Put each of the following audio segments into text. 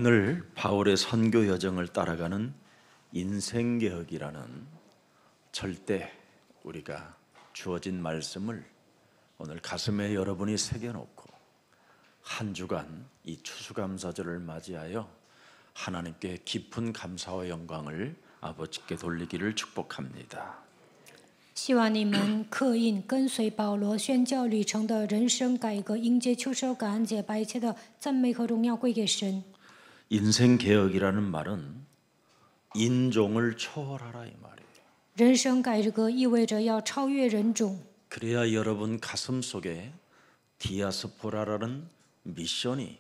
오늘 바울의 선교 여정을 따라가는 인생개혁이라는 절대 우리가 주어진 말씀을 오늘 가슴에 여러분이 새겨놓고 한 주간 이 추수감사절을 맞이하여 하나님께 깊은 감사와 영광을 아버지께 돌리기를 축복합니다. 希望你们刻印跟随保罗宣教旅程的人生改革，迎接秋收感恩节，把一切的赞美和荣耀归给神。 인생개혁이라는 말은 인종을 초월하라 이 말이에요. 人生改革意味着要超越人种， 그래야 여러분 가슴 속에 디아스포라라는 미션이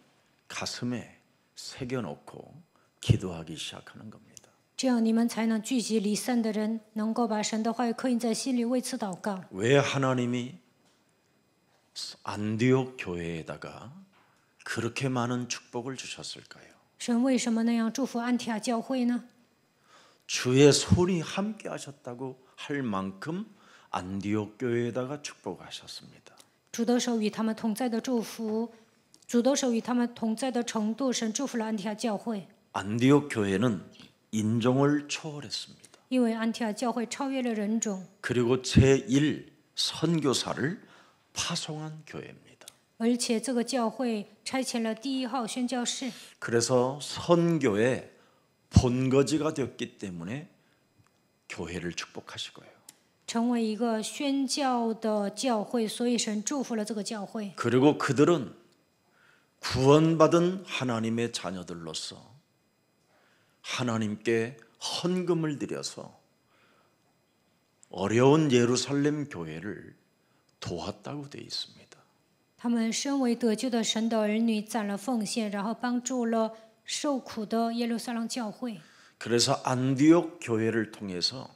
가슴에 새겨놓고 기도하기 시작하는 겁니다. 这样你们才能聚集离散的人，能够把神的话语刻印在心里，为此祷告。 왜 하나님이 안디옥 교회에다가 그렇게 많은 축복을 주셨을까요? 神为什么那样祝福安提阿教会呢？ 주의 손이 함께 하셨다고 할 만큼 안디옥 교회에다가 축복하셨습니다. 主的手与他们同在的祝福，主的手与他们同在的程度，神祝福了安提阿教会。 안디옥 교회는 인종을 초월했습니다. 因为安提阿教会超越了人种， 그리고 제1 선교사를 파송한 교회입니다. 而且这个教会差遣了第一号宣教士， 그래서 선교의 본거지가 되었기 때문에 교회를 축복하시고요. 成为一个宣教的教会，所以神祝福了这个教会。 그리고 그들은 구원받은 하나님의 자녀들로서 하나님께 헌금을 드려서 어려운 예루살렘 교회를 도왔다고 되어 있습니다. 他们身为得救的神的儿女，攒了奉献，然后帮助了受苦的耶路撒冷教会。 그래서 안디옥 교회를 통해서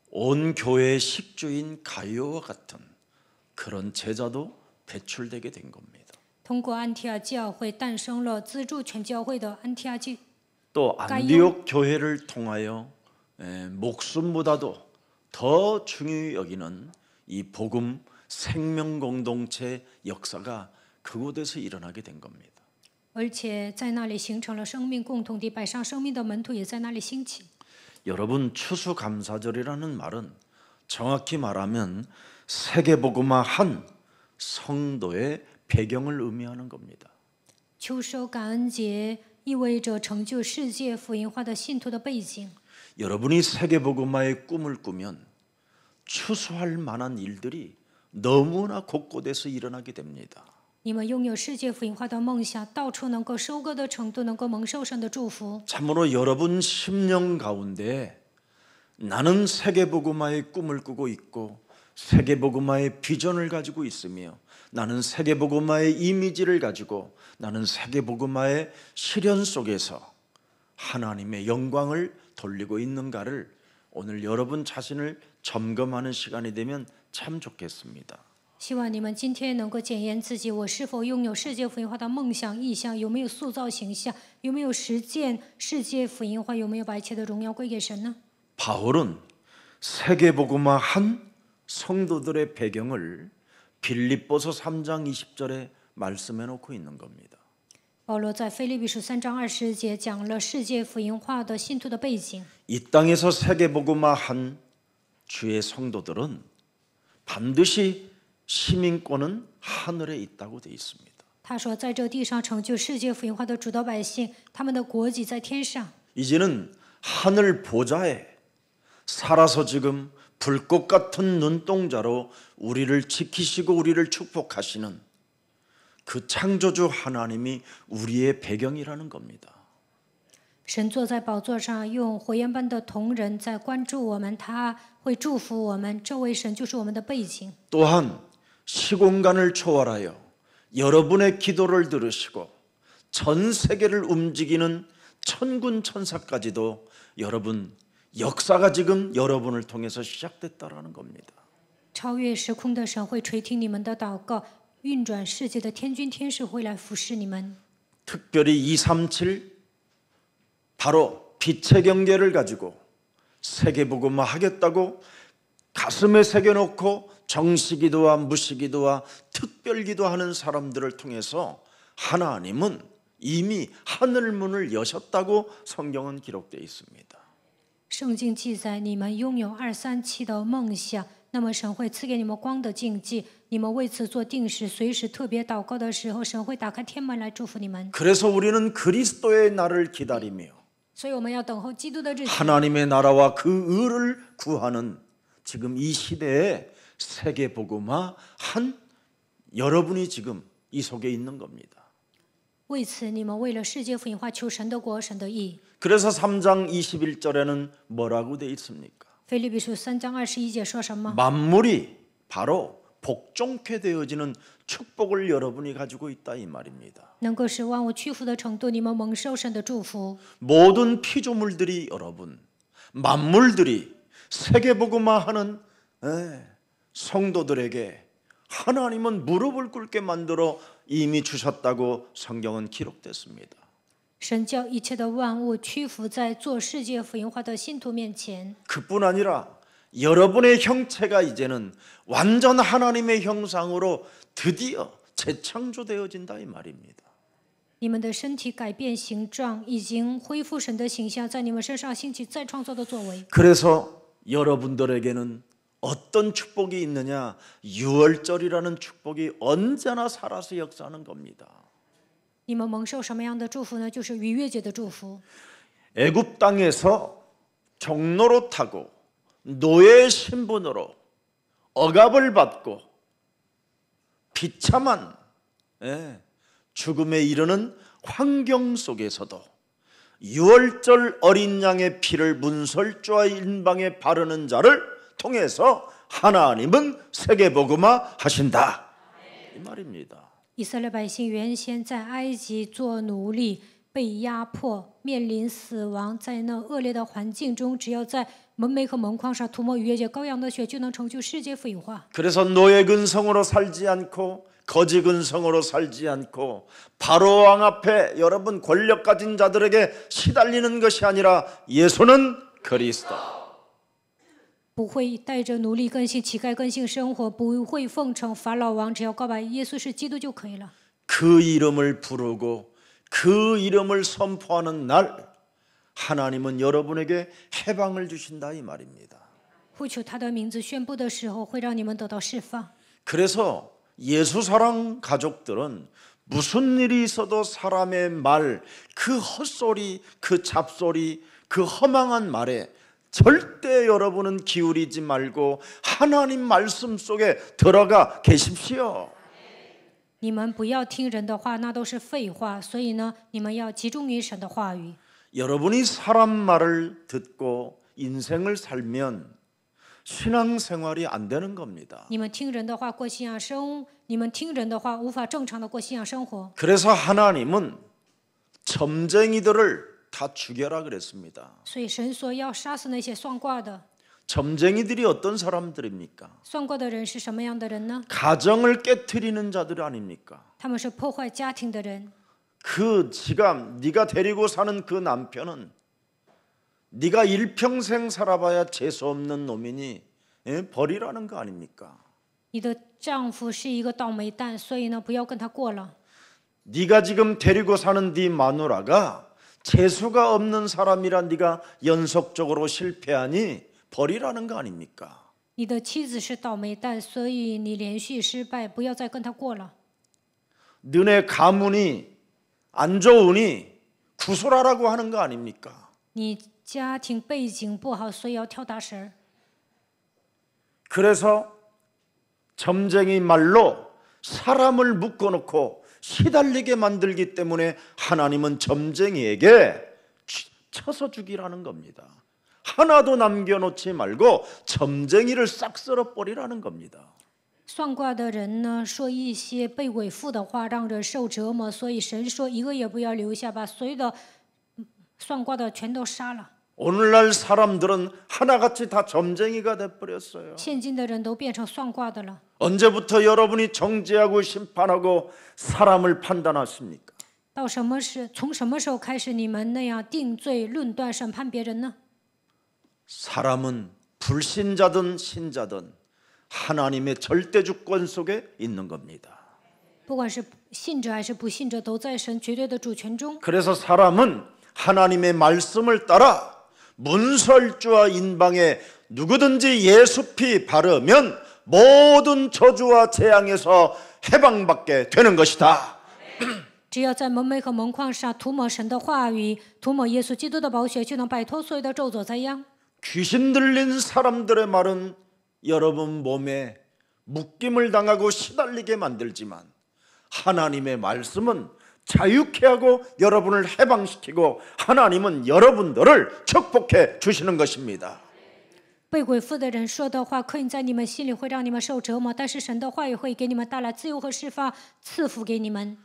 온 교회의 식주인 가이오와 같은 그런 제자도 배출되게 된 겁니다. 通过安提阿教会诞生了资助全教会的安提阿教。 또 안디옥 교회를 통하여 목숨보다도 더 중요히 여기는 이 복음 생명 공동체 역사가 그곳에서 일어나게 된 겁니다. 而且在那里形成了生命共同体，摆上生命的门徒也在那里兴起。 여러분 추수감사절이라는 말은 정확히 말하면 세계복음화 한 성도의 배경을 의미하는 겁니다. 秋收感恩节意味着成就世界福音化的信徒的背景。 여러분이 세계복음화의 꿈을 꾸면 추수할 만한 일들이 너무나 곳곳에서 일어나게 됩니다. 你们拥有世界福音化的梦想，到处能够收割的程度，能够蒙受神的祝福。 참으로 여러분 심령 가운데 나는 세계복음화의 꿈을 꾸고 있고 세계복음화의 비전을 가지고 있으며 나는 세계복음화의 이미지를 가지고 나는 세계복음화의 실현 속에서 하나님의 영광을 돌리고 있는가를 오늘 여러분 자신을 점검하는 시간이 되면 참 좋겠습니다. 希望你们今天能够检验自己，我是否拥有世界福音化的梦想、意向，有没有塑造形象，有没有实践世界福音化，有没有把一切的荣耀归给神呢？ 바울은 세계복음화 한 성도들의 배경을 빌립보서 3장 20절에 말씀해 놓고 있는 겁니다. 保罗在腓立比书3章20节讲了世界福音化的信徒的背景。 이 땅에서 세계복음화 한 주의 성도들은 반드시 시민권은 하늘에 있다고 되어 있습니다. 他说，在这地上成就世界福音化的主的百姓，他们的国籍在天上。 이제는 하늘 보좌에 살아서 지금 불꽃 같은 눈동자로 우리를 지키시고 우리를 축복하시는 그 창조주 하나님이 우리의 배경이라는 겁니다. 神坐在宝座上，用火焰般的瞳仁在关注我们，他会祝福我们。这位神就是我们的背景。 또한 시공간을 초월하여 여러분의 기도를 들으시고 전 세계를 움직이는 천군 천사까지도 여러분 역사가 지금 여러분을 통해서 시작됐다라는 겁니다. 超越时空的神会垂听你们的祷告，运转世界的天君天使会来服侍你们。 특별히 237 바로 빛의 경계를 가지고 세계복음화 하겠다고 가슴에 새겨놓고 정시기도와 무시기도와 특별기도하는 사람들을 통해서 하나님은 이미 하늘 문을 여셨다고 성경은 기록되어 있습니다. 圣经记载你们拥有237的梦想，那么神会赐给你们光的境界，你们为此做定时，随时特别祷告的时候，神会打开天门来祝福你们。 그래서 우리는 그리스도의 날을 기다리며 所以我们要等候基督的日子， 하나님의 나라와 그 의를 구하는 지금 이 시대에 세계복음화 한 여러분이 지금 이 속에 있는 겁니다. 为此你们为了世界福音化求神的国、神的义。 그래서 3장 21절에는 뭐라고 돼 있습니까? 腓立比书3章21节说什么？ 만물이 바로 복종케 되어지는 축복을 여러분이 가지고 있다 이 말입니다. 能够使万物屈服的程度，你们蒙受神的祝福。 모든 피조물들이 여러분, 만물들이 세계복음화하는 성도들에게 하나님은 무릎을 꿇게 만들어 이미 주셨다고 성경은 기록됐습니다. 神叫一切的万物屈服在做世界福音化的信徒面前。 그뿐 아니라 여러분의 형체가 이제는 완전 하나님의 형상으로 드디어 재창조되어진다 이 말입니다. 你们的身体改变形状，已经恢复神的形象，在你们身上兴起再创造的作为。 그래서 여러분들에게는 어떤 축복이 있느냐? 유월절이라는 축복이 언제나 살아서 역사하는 겁니다. 你们蒙受什么样的祝福呢？就是逾越节的祝福。 애굽 땅에서 종로로 타고 노예 신분으로 억압을 받고 비참한 죽음에 이르는 환경 속에서도 유월절 어린 양의 피를 문설주와 인방에 바르는 자를 통해서 하나님은 세계복음화 하신다 이 말입니다. 以色列百姓原先在埃及做奴隶，被压迫，面临死亡，在那恶劣的环境中，只要在门楣和门框上涂抹逾越节羔羊的血，就能成就世界福音化。 그래서 노예 근성으로 살지 않고 거지 근성으로 살지 않고 바로 왕 앞에 여러분 권력 가진 자들에게 시달리는 것이 아니라 예수는 그리스도 不会带着奴隶根性、乞丐根性生活，不会奉承法老王，只要告白耶稣是基督就可以了。 그 이름을 부르고 그 이름을 선포하는 날 하나님은 여러분에게 해방을 주신다 이 말입니다. 呼求他的名字宣布的时候，会让你们得到释放。 그래서 예수사랑 가족들은 무슨 일이 있어도 사람의 말, 그 헛소리, 그 잡소리, 그 허망한 말에 절대 여러분은 기울이지 말고 하나님 말씀 속에 들어가 계십시오. 你们不要听人的话，那都是废话。所以呢，你们要集中于神的话语。 여러분이 사람 말을 듣고 인생을 살면 신앙생활이 안 되는 겁니다. 你们听人的话过信仰生，你们听人的话无法正常的过信仰生活。 그래서 하나님은 점쟁이들을 다 죽여라 그랬습니다. 所以神说要杀死那些算卦的。 점쟁이들이 어떤 사람들입니까? 算卦的人是什么样的人呢？ 가정을 깨트리는 자들 아닙니까? 他们是破坏家庭的人。 그 지가 네가 데리고 사는 그 남편은 네가 일평생 살아봐야 재수 없는 놈이니 버리라는 거 아닙니까? 你的丈夫是一个倒霉蛋，所以呢，不要跟他过了。 네가 지금 데리고 사는 네 마누라가 재수가 없는 사람이라 네가 연속적으로 실패하니 버리라는 거 아닙니까? 你的妻子是倒霉蛋，所以你连续失败，不要再跟他过了。 너네 가문이 안 좋으니 구슬하라고 하는 거 아닙니까? 你家庭背景不好，所以要跳大神儿。 그래서 점쟁이 말로 사람을 묶어놓고 시달리게 만들기 때문에 하나님은 점쟁이에게 쳐서 죽이라는 겁니다. 하나도 남겨놓지 말고 점쟁이를 싹 쓸어버리라는 겁니다. 算卦的人呢，说一些被伪附的话，让人受折磨，所以神说一个也不要留下，把所有的算卦的全都杀了。 오늘날 사람들은 하나같이 다 점쟁이가 돼버렸어요. 现今的人都变成算卦的了。 언제부터 여러분이 정죄하고 심판하고 사람을 판단하십니까? 从什么时候开始你们那样定罪、论断、审判别人呢？ 사람은 불신자든 신자든 하나님의 절대 주권 속에 있는 겁니다. 不管是信者还是不信者，都在神绝对的主权中。 그래서 사람은 하나님의 말씀을 따라 문설주와 인방에 누구든지 예수 피 바르면 모든 저주와 재앙에서 해방받게 되는 것이다. 只要在门楣和门框上涂抹神的话语，涂抹耶稣基督的宝血，就能摆脱所有的咒诅灾殃。 귀신 들린 사람들의 말은 여러분 몸에 묶임을 당하고 시달리게 만들지만 하나님의 말씀은 자유케 하고 여러분을 해방시키고 하나님은 여러분들을 축복해 주시는 것입니다. 被鬼附的人说的话，刻印在你们心里，会让你们受折磨。但是神的话语会给你们带来自由和释放，赐福给你们。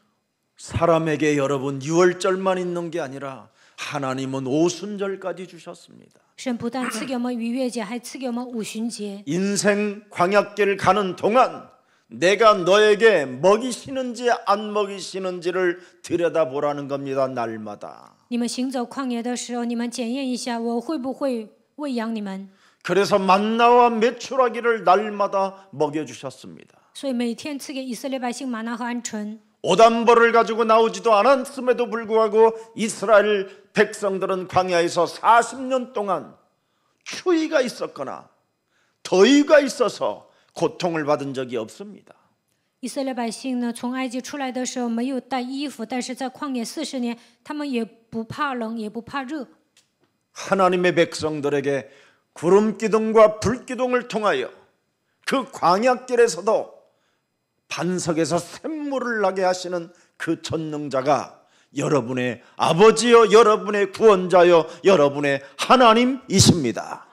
사람에게 여러분 유월절만 있는 게 아니라 하나님은 오순절까지 주셨습니다. 神不但赐给我们逾越节，还赐给我们五旬节。 인생 광야길 가는 동안 내가 너에게 먹이시는지 안 먹이시는지를 들여다보라는 겁니다. 날마다. 你们行走旷野的时候，你们检验一下，我会不会喂养你们？ 그래서 만나와 메추라기를 날마다 먹여주셨습니다. 所以每天赐给以色列百姓玛纳和鹌鹑。 오단벌을 가지고 나오지도 않았음에도 불구하고 이스라엘 백성들은 광야에서 40년 동안 추위가 있었거나 더위가 있어서 고통을 받은 적이 없습니다. 以色列百姓呢，从埃及出来的时候没有带衣服，但是在旷野40年，他们也不怕冷，也不怕热。 하나님의 백성들에게 구름 기둥과 불 기둥을 통하여 그 광야길에서도 반석에서 샘물을 나게 하시는 그 전능자가 여러분의 아버지여, 여러분의 구원자여, 여러분의 하나님이십니다.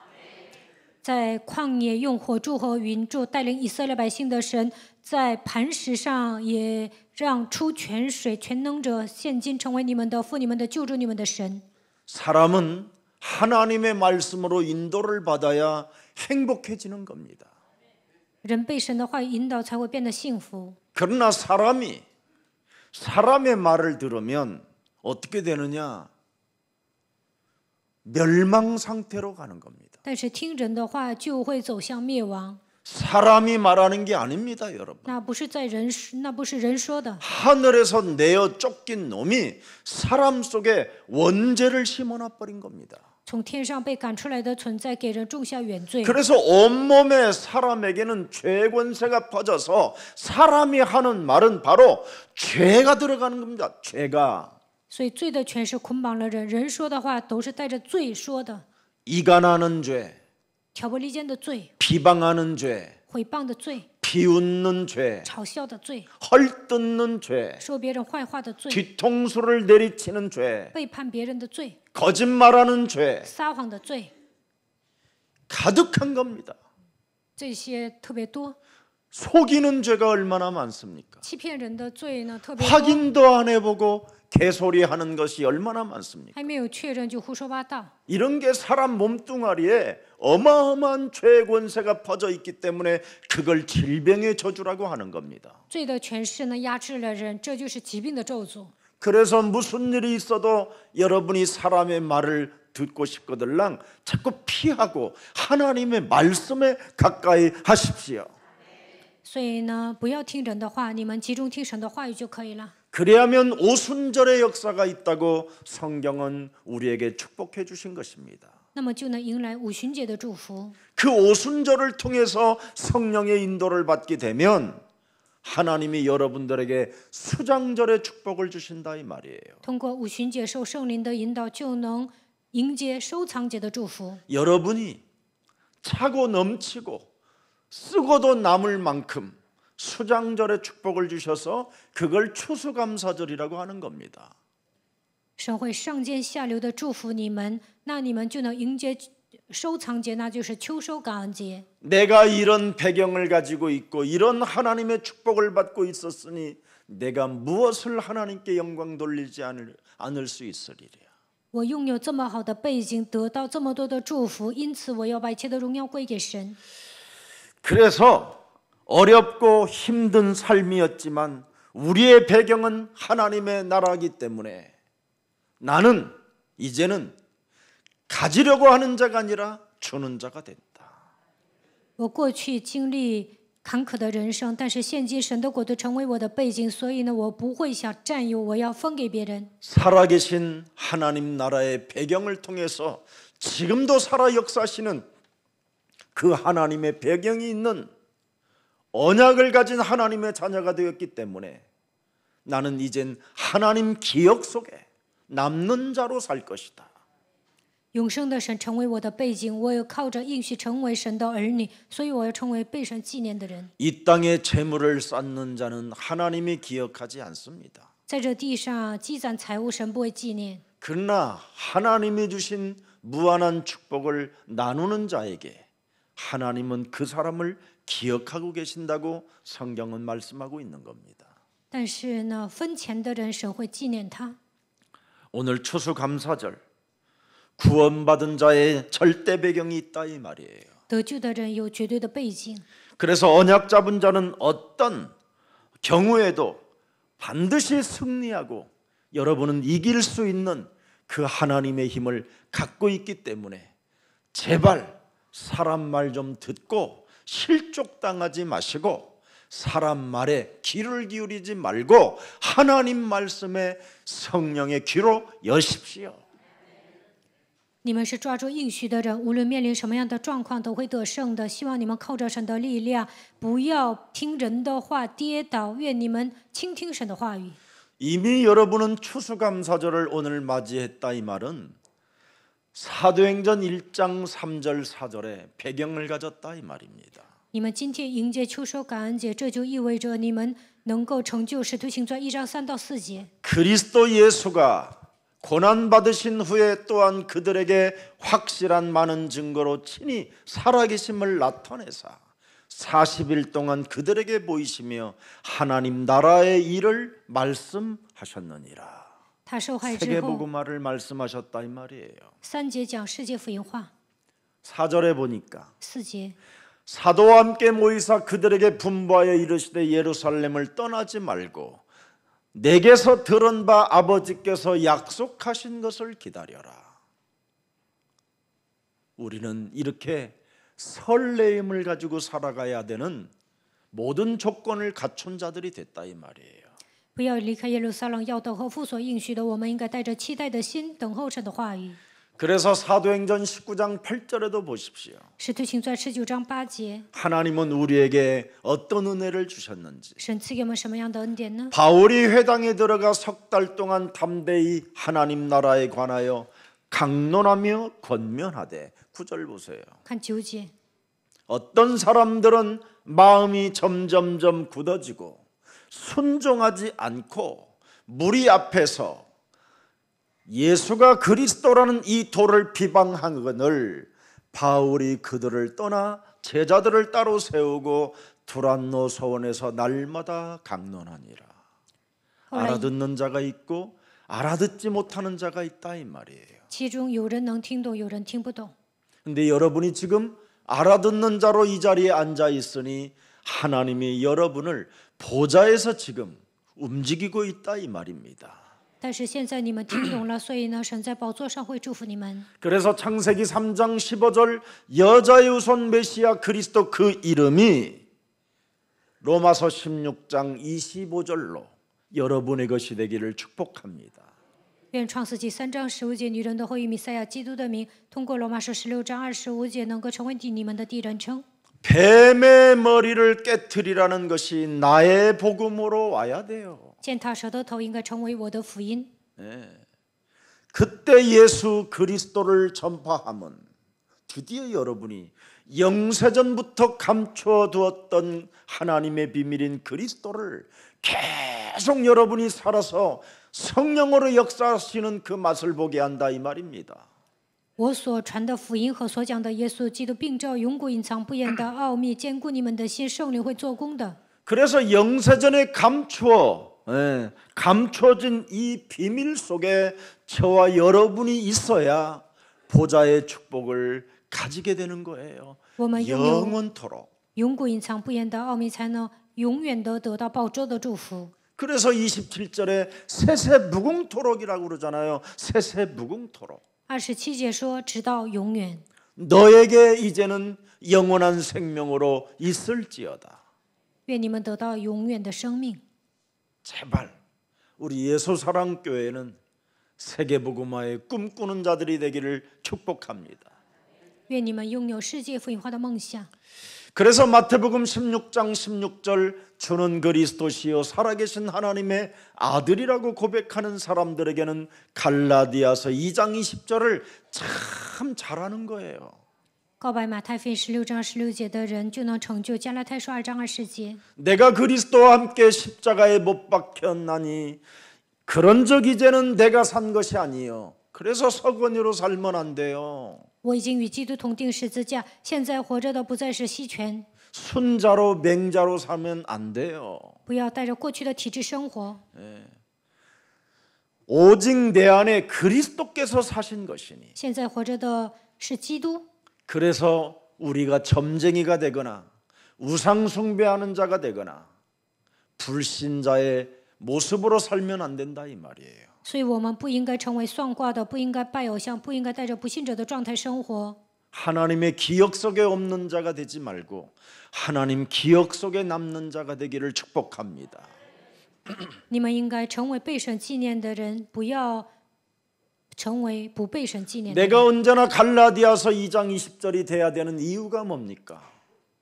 在旷野用火柱和云柱带领以色列百姓的神，在磐石上也让出泉水，全能者现今成为你们的父、你们的救助、你们的神。 사람은 하나님의 말씀으로 인도를 받아야 행복해지는 겁니다. 人被神的话语引导，才会变得幸福。 그러나 사람의 말을 들으면 어떻게 되느냐? 멸망 상태로 가는 겁니다. 但是听人的话，就会走向灭亡。 사람이 말하는 게 아닙니다, 여러분. 那不是人说的。 하늘에서 내어 쫓긴 놈이 사람 속에 원죄를 심어놔 버린 겁니다. 从天上被赶出来的存在，给人种下原罪。 그래서 온몸의 사람에게는 죄 권세가 퍼져서 사람이 하는 말은 바로 죄가 들어가는 겁니다. 죄가. 所以罪的权势捆绑了人，人说的话都是带着罪说的。 이간하는 죄, 挑拨离间的罪， 비방하는 죄, 毁谤的罪， 비웃는 죄, 嘲笑的罪， 헐뜯는 죄, 说别人坏话的罪， 뒤통수를 내리치는 죄, 背叛别人的罪， 거짓말하는 죄 撒谎的罪， 가득한 겁니다. 这些特别多。 속이는 죄가 얼마나 많습니까? 欺骗人的罪呢特别多， 확인도 안 해보고 개소리하는 것이 얼마나 많습니까? 还没有确认就胡说八道。 이런 게 사람 몸뚱아리에 어마어마한 죄 권세가 퍼져 있기 때문에 그걸 질병의 저주라고 하는 겁니다. 罪的权势呢压制了人，这就是疾病的咒诅。 그래서 무슨 일이 있어도 여러분이 사람의 말을 듣고 싶거들랑 자꾸 피하고 하나님의 말씀에 가까이 하십시오. 所以呢，不要听人的话，你们集中听神的话语就可以了。 그래야면 오순절의 역사가 있다고 성경은 우리에게 축복해 주신 것입니다. 那么就能迎来五旬节的祝福。 그 오순절을 통해서 성령의 인도를 받게 되면 하나님이 여러분들에게 수장절의 축복을 주신다 이 말이에요. 通过五旬节受圣灵的引导，就能迎接收藏节的祝福。 여러분이 차고 넘치고 쓰고도 남을 만큼 수장절의 축복을 주셔서 그걸 추수감사절이라고 하는 겁니다. 神会上尖下流的祝福你们，那你们就能迎接收藏节，那就是秋收感恩节。 내가 이런 배경을 가지고 있고 이런 하나님의 축복을 받고 있었으니 내가 무엇을 하나님께 영광 돌리지 않을 수 있으리랴. 我拥有这么好的背景，得到这么多的祝福，因此我要把一切的荣耀归给神。 그래서 어렵고 힘든 삶이었지만 우리의 배경은 하나님의 나라이기 때문에 나는 이제는 가지려고 하는 자가 아니라 주는 자가 된다. 我过去经历坎坷的人生，但是现今神的国度成为我的背景，所以呢，我不会想占有，我要分给别人。 살아계신 하나님 나라의 배경을 통해서 지금도 살아 역사하시는 그 하나님의 배경이 있는 언약을 가진 하나님의 자녀가 되었기 때문에 나는 이젠 하나님 기억 속에 남는 자로 살 것이다. 永生的神成为我的背景，我有靠着应许成为神的儿女，所以我要成为被神纪念的人。 이 땅에 재물을 쌓는 자는 하나님이 기억하지 않습니다. 在这地上积攒财物，神不会纪念。 그러나 하나님이 주신 무한한 축복을 나누는 자에게 하나님은 그 사람을 기억하고 계신다고 성경은 말씀하고 있는 겁니다. 但是呢，分钱的人，神会纪念他。 오늘 추수감사절 구원받은 자의 절대 배경이 있다 이 말이에요. 得救的人有绝对的背景， 그래서 언약 잡은 자는 어떤 경우에도 반드시 승리하고 여러분은 이길 수 있는 그 하나님의 힘을 갖고 있기 때문에 제발 사람 말 좀 듣고 실족당하지 마시고 사람 말에 귀를 기울이지 말고 하나님 말씀에 성령의 귀로 여십시오. 你们是抓住应许的人，无论面临什么样的状况都会得胜的。希望你们靠着神的力量，不要听人的话跌倒。愿你们倾听神的话语。 이미 여러분은 추수감사절을 오늘 맞이했다 이 말은 사도행전 1장 3절 4절에 배경을 가졌다 이 말입니다. 你们今天迎接秋收感恩节，这就意味着你们能够成就使徒行传1章3到4节。 그리스도 예수가 고난 받으신 후에 또한 그들에게 확실한 많은 증거로 친히 살아계심을 나타내사 40일 동안 그들에게 보이시며 하나님 나라의 일을 말씀하셨느니라. 他受害之后， 세계복음화를 말씀하셨다 이 말이에요. 3节讲世界福音化， 4절에 보니까 4节 사도와 함께 모이사 그들에게 분부하여 이르시되 예루살렘을 떠나지 말고 내게서 들은 바 아버지께서 약속하신 것을 기다려라. 우리는 이렇게 설레임을 가지고 살아가야 되는 모든 조건을 갖춘 자들이 됐다 이 말이에요. 不要离开耶路撒冷，要等候父所应许的。我们应该带着期待的心，等候神的话语。 그래서 사도행전 19장 8절에도 보십시오. 使徒行传19章8节， 하나님은 우리에게 어떤 은혜를 주셨는지. 神赐给我们什么样的恩典呢？ 바울이 회당에 들어가 석 달 동안 담대히 하나님 나라에 관하여 강론하며 권면하되 9절 보세요. 看9节， 어떤 사람들은 마음이 점점점 굳어지고 순종하지 않고 무리 앞에서 예수가 그리스도라는 이 도를 비방하거늘 바울이 그들을 떠나 제자들을 따로 세우고 두란노 서원에서 날마다 강론하니라. 알아듣는 자가 있고 알아듣지 못하는 자가 있다 이 말이에요. 其中有人能听懂，有人听不懂。 근데 여러분이 지금 알아듣는 자로 이 자리에 앉아 있으니 하나님이 여러분을 보좌에서 지금 움직이고 있다 이 말입니다. 但是现在你们听懂了，所以呢，神在宝座上会祝福你们。 그래서 창세기 3장 15절 여자의 우선 메시아 그리스도 그 이름이 로마서 16장 25절로 여러분의 것이 되기를 축복합니다. 愿创世纪3章15节女人的后裔弥赛亚基督的名，通过罗马书16章25节能够成为你们的第一人称。 뱀의 머리를 깨트리라는 것이 나의 복음으로 와야 돼요. 践踏蛇的头应该成为我的福音。 그때 예수 그리스도를 전파하면 드디어 여러분이 영세전부터 감추어 두었던 하나님의 비밀인 그리스도를 계속 여러분이 살아서 성령으로 역사하시는 그 맛을 보게 한다 이 말입니다. 我所传的福音和所讲的耶稣基督并照永古隐藏不言的奥秘，坚固你们的心，圣灵会做工的。 그래서 영세전에 감춰진 이 비밀 속에 저와 여러분이 있어야 보좌의 축복을 가지게 되는 거예요. 我们拥有 영원토록. 永古隐藏不言的奥秘，才能永远的得到宝座的祝福。 그래서 27절에 세세무궁토록이라고 그러잖아요. 세세무궁토록. 27节说，直到永远。 너에게 이제는 영원한 생명으로 있을지어다. 愿你们得到永远的生命。 제발 우리 예수사랑교회는 세계복음화의 꿈꾸는 자들이 되기를 축복합니다. 愿你们拥有世界福音化的梦想。 그래서 마태복음 16장 16절 주는 그리스도시요 살아계신 하나님의 아들이라고 고백하는 사람들에게는 갈라디아서 2장 20절을 참 잘하는 거예요. 告白马太福音16章16节的人，就能成就加拉太书2章20节。 내가 그리스도와 함께 십자가에 못 박혔나니 그런적 이제는 내가 산 것이 아니요. 그래서 서건이로 살면 안 돼요. 我已经与基督同定十字架，现在活着的不再是西权， 순자로 맹자로 살면 안 돼요. 不要带着过去的体制生活。 오직 내 안에 그리스도께서 사신 것이니. 现在活着的是基督， 그래서 우리가 점쟁이가 되거나 우상 숭배하는 자가 되거나 불신자의 모습으로 살면 안 된다 이 말이에요. 所以我们不应该成为算卦的，不应该拜偶像，不应该带着不信者的状态生活。 하나님의 기억 속에 없는 자가 되지 말고 하나님 기억 속에 남는 자가 되기를 축복합니다. 你们应该成为被神纪念的人，不要成为不被神纪念的人。 내가 언제나 갈라디아서 2장 20절이 돼야 되는 이유가 뭡니까?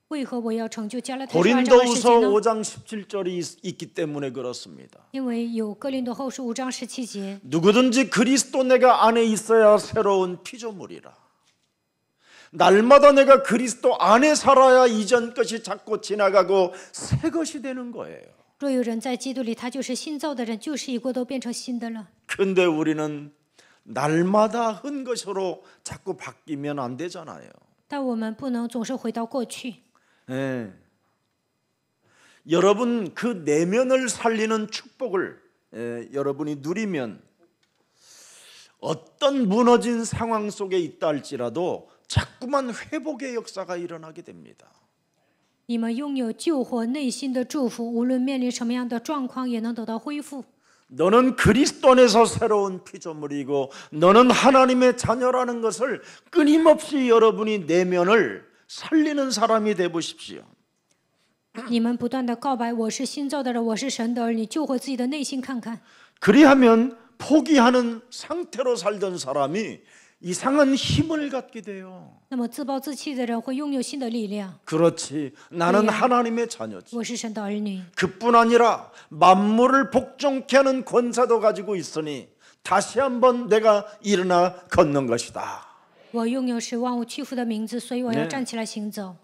为何我要成就加拉太书2章20 고린도후서 节呢？ 5장 17절이 있기 때문에 그렇습니다. 因为有哥林多后书5章17节， 누구든지 그리스도 내가 안에 있어야 새로운 피조물이라. 날마다 내가 그리스도 안에 살아야 이전 것이 자꾸 지나가고 새 것이 되는 거예요. 若有人在基督里，他就是新造的人，旧事已过，都变成新的了。 근데 우리는 날마다 한 것으로 자꾸 바뀌면 안 되잖아요. 但我们不能总是回到过去。 예. 여러분 그 내면을 살리는 축복을 여러분이 누리면 어떤 무너진 상황 속에 있다 할지라도 자꾸만 회복의 역사가 일어나게 됩니다. 你们拥有救活内心的祝福，无论面临什么样的状况，也能得到恢复。 너는 그리스도 안에서 새로운 피조물이고 너는 하나님의 자녀라는 것을 끊임없이 여러분이 내면을 살리는 사람이 돼 보십시오. 你们不断的告白：“我是新造的人，我是神的儿女。”救活自己的内心，看看。 그리하면 포기하는 상태로 살던 사람이 이상한 힘을 갖게 돼요. 那么自暴自弃的人会拥有新的力量。 그렇지. 나는 하나님의 자녀지. 我是神的儿女。 그뿐 아니라 만물을 복종케 하는 권세도 가지고 있으니 다시 한번 내가 일어나 걷는 것이다. 我拥有使万物屈服的名字，所以我要站起来行走。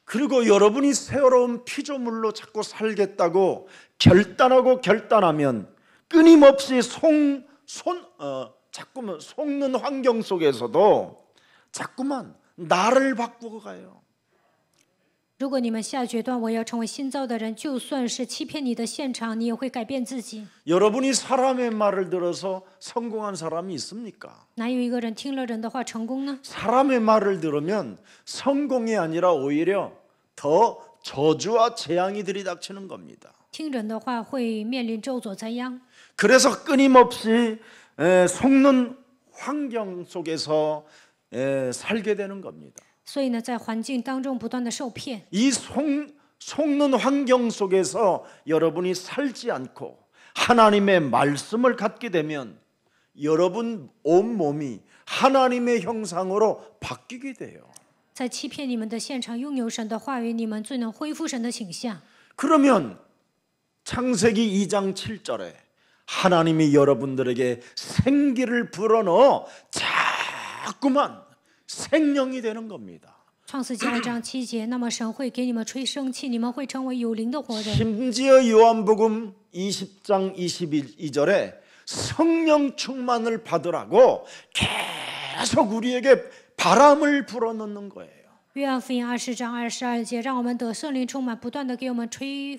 그리고 여러분이 새로운 피조물로 자꾸 살겠다고 결단하면 끊임없이 자꾸만 속는 환경 속에서도 자꾸만 나를 바꾸고 가요. 如果你们下决断我要成为新造的人，就算是欺骗你的现场，你也会改变自己。 여러분이 사람의 말을 들어서 성공한 사람이 있습니까? 哪有一个人听了人的话成功呢？ 사람의 말을 들으면 성공이 아니라 오히려 더 저주와 재앙이 들이닥치는 겁니다. 听人的话会面临咒诅灾殃。 그래서 끊임없이 속는 환경 속에서 살게 되는 겁니다. 所以呢，在环境当中不断的受骗。 이 속는 환경 속에서 여러분이 살지 않고 하나님의 말씀을 갖게 되면 여러분 온몸이 하나님의 형상으로 바뀌게 돼요. 在欺骗你们的现场，拥有神的话语，你们最能恢复神的形象。 그러면 창세기 2장 7절에 하나님이 여러분들에게 생기를 불어넣어 자꾸만 생명이 되는 겁니다. 创世纪2章7节，那么神会给你们吹生气，你们会成为有灵的活人。 심지어 요한복음 20장 22절에 성령 충만을 받으라고 계속 우리에게 바람을 불어넣는 거예요. 约翰福音20章22节，让我们得圣灵充满，不断的给我们吹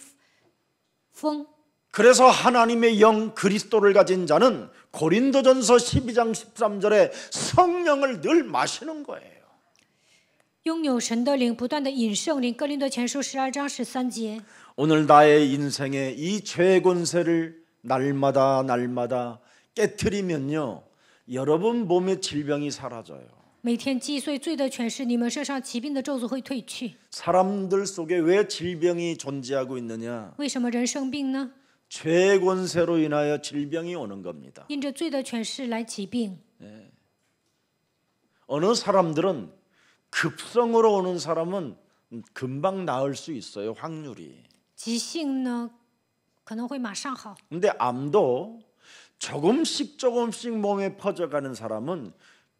风。 그래서 하나님의 영 그리스도를 가진 자는 고린도전서 12장 13절에 성령을 늘 마시는 거예요. 拥有神的灵，不断的饮圣灵。哥林多前书12章13节。 오늘 나의 인생에 이 죄의 권세를 날마다 깨트리면요, 여러분 몸의 질병이 사라져요. 每天击碎罪的权势，你们身上疾病的咒诅会退去。 사람들 속에 왜 질병이 존재하고 있느냐? 为什么人生病呢？ 죄 권세로 인하여 질병이 오는 겁니다. 因着罪的权势来疾病。 어느 사람들은 급성으로 오는 사람은 금방 나을 수 있어요. 확률이. 急性呢，可能会马上好。 근데 암도 조금씩 몸에 퍼져가는 사람은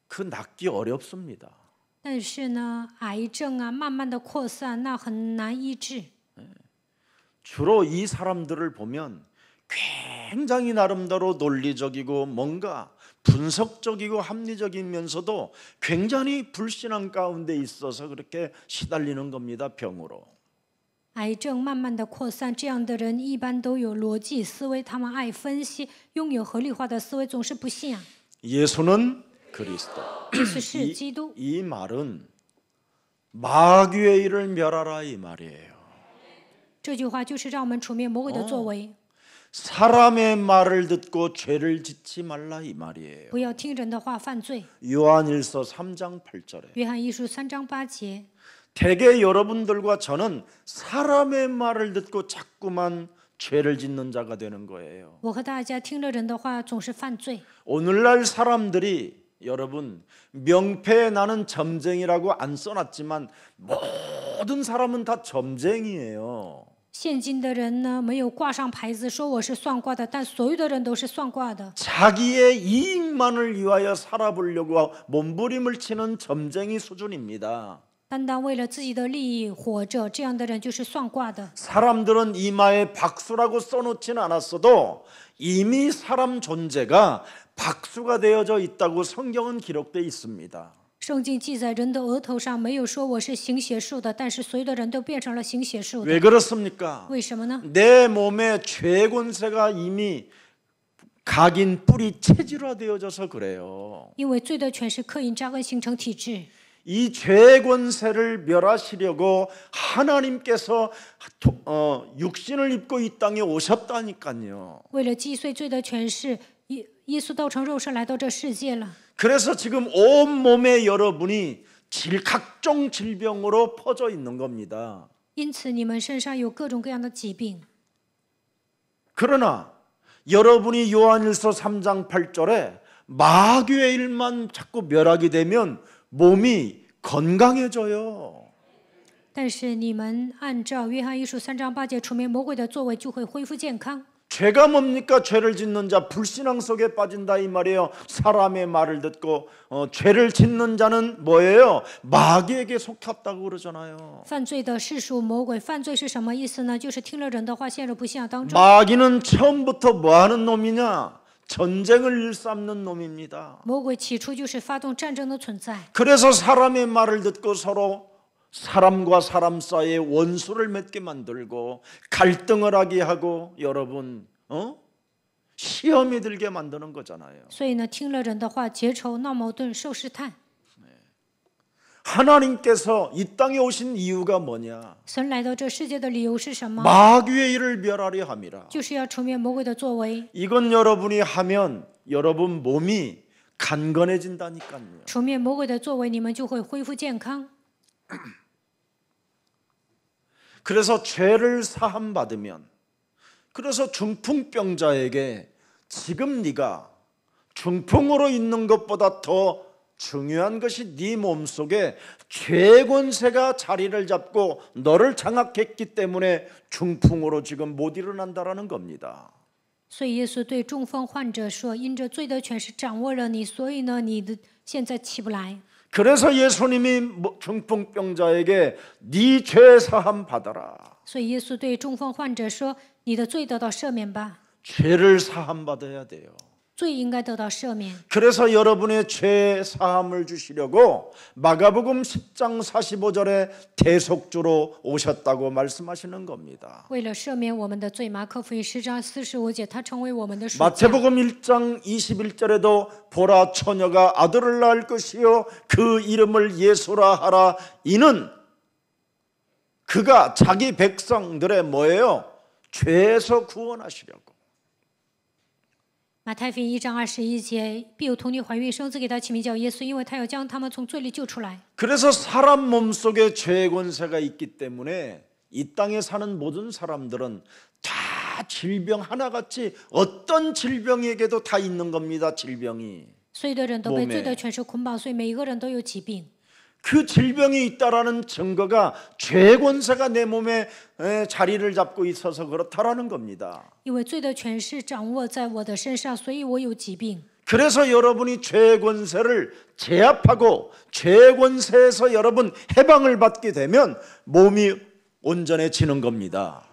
그 낫기 어렵습니다. 但是呢，癌症啊，慢慢的扩散，那很难医治。 주로 이 사람들을 보면 굉장히 나름대로 논리적이고 뭔가 분석적이고 합리적이면서도 굉장히 불신앙 가운데 있어서 그렇게 시달리는 겁니다. 병으로. 癌症慢慢的扩散，这样的人一般都有逻辑思维，他们爱分析，拥有合理化的思维，总是不信仰。 예수는 그리스도. 耶稣是基督。 이 말은 마귀의 일을 멸하라 이 말이에요. 这句话就是让我们除灭魔鬼的作为， 사람의 말을 듣고 죄를 짓지 말라 이 말이에요. 不要听人的话犯罪。 요한일서 3장 8절에 约翰一书3章8节， 대개 여러분들과 저는 사람의 말을 듣고 자꾸만 죄를 짓는 자가 되는 거예요. 我和大家听了人的话总是犯罪。 오늘날 사람들이 여러분 명패에 나는 점쟁이라고 안 써놨지만 모든 사람은 다 점쟁이에요. 现今的人呢，没有挂上牌子说我是算卦的，但所有的人都是算卦的。 자기의 이익만을 위하여 살아보려고 몸부림을 치는 점쟁이 수준입니다. 单单为了自己的利益活着，这样的人就是算卦的。 사람들은 이마에 박수라고 써놓지는 않았어도 이미 사람 존재가 박수가 되어져 있다고 성경은 기록되어 있습니다. 圣经记载人的额头上没有说我是行邪术的，但是所有的人都变成了行邪术的。 왜 그렇습니까? 为什么呢？ 내 몸에 죄 권세가 이미 각인 뿌리 체질화되어져서 그래요. 因为罪的权势刻印扎根形成体质。 이 죄 권세를 멸하시려고 하나님께서 육신을 입고 이 땅에 오셨다니까요. 为了击碎罪的权势，耶稣道成肉身来到这世界了。 그래서 지금 온 몸에 여러분이 각종 질병으로 퍼져 있는 겁니다. 因此，你们身上有各种各样的疾病。 그러나 여러분이 요한일서 3장 8절에 마귀의 일만 자꾸 멸하게 되면 몸이 건강해져요. 但是你们按照约翰一书3章8节除灭魔鬼的作为，就会恢复健康。 죄가 뭡니까? 죄를 짓는 자 불신앙 속에 빠진다 이 말이에요. 사람의 말을 듣고 죄를 짓는 자는 뭐예요? 마귀에게 속했다고 그러잖아요. 犯罪的是属魔鬼，犯罪是什么意思呢？就是听了人的话，陷入不信仰当中。 마귀는 처음부터 뭐 하는 놈이냐? 전쟁을 일삼는 놈입니다. 魔鬼起初就是发动战争的存在， 그래서 사람의 말을 듣고 서로 사람과 사람 사이에 원수를 맺게 만들고 갈등을 하게 하고 여러분 시험이 들게 만드는 거잖아요. 所以呢，听了人的话，结仇、闹矛盾、受试探。 하나님께서 이 땅에 오신 이유가 뭐냐? 神来到这世界的理由是什么？ 마귀의 일을 멸하려 함이라. 就是要除灭魔鬼的作为。 이건 여러분이 하면 여러분 몸이 간건해진다니까요. 除灭魔鬼的作为，你们就会恢复健康。 그래서 죄를 사함 받으면 그래서 중풍병자에게 지금 네가 중풍으로 있는 것보다 더 중요한 것이 네 몸속에 죄 권세가 자리를 잡고 너를 장악했기 때문에 중풍으로 지금 못 일어난다라는 겁니다. 所以耶稣对中风患者说：“因着罪的权势掌握了你，所以呢，你的现在起不来。” 그래서 예수님이 중풍병자에게 네 죄 사함 받아라. 所以耶稣对中风患者说：“你的罪得到赦免吧， 죄를 사함 받아야 돼요. 罪应该得到赦免。 그래서 여러분의 죄 사함을 주시려고 마가복음 10장 45절에 대속주로 오셨다고 말씀하시는 겁니다. 为了赦免我们的罪，马可福音10章45节，他成为我们的赎价。 마태복음 1장 21절에도 보라 처녀가 아들을 낳을 것이요 그 이름을 예수라 하라. 이는 그가 자기 백성들의 뭐예요? 죄에서 구원하시려고. 马太福音1章21节，必有童女怀孕生子，给他起名叫耶稣，因为他要将他们从罪里救出来。 그래서 사람 몸속에 죄의 권세가 있기 때문에 이 땅에 사는 모든 사람들은 다 질병 하나같이 어떤 질병에게도 다 있는 겁니다. 질병이. 所有的人都被 몸에 罪的权势捆绑，所以每一个人都有疾病。 그 질병이 있다라는 증거가 죄의 권세가 내 몸에 자리를 잡고 있어서 그렇다라는 겁니다. 因为罪的权势掌握在我的身上，所以我有疾病。 그래서 여러분이 죄의 권세를 제압하고 죄의 권세에서 여러분 해방을 받게 되면 몸이 온전해지는 겁니다.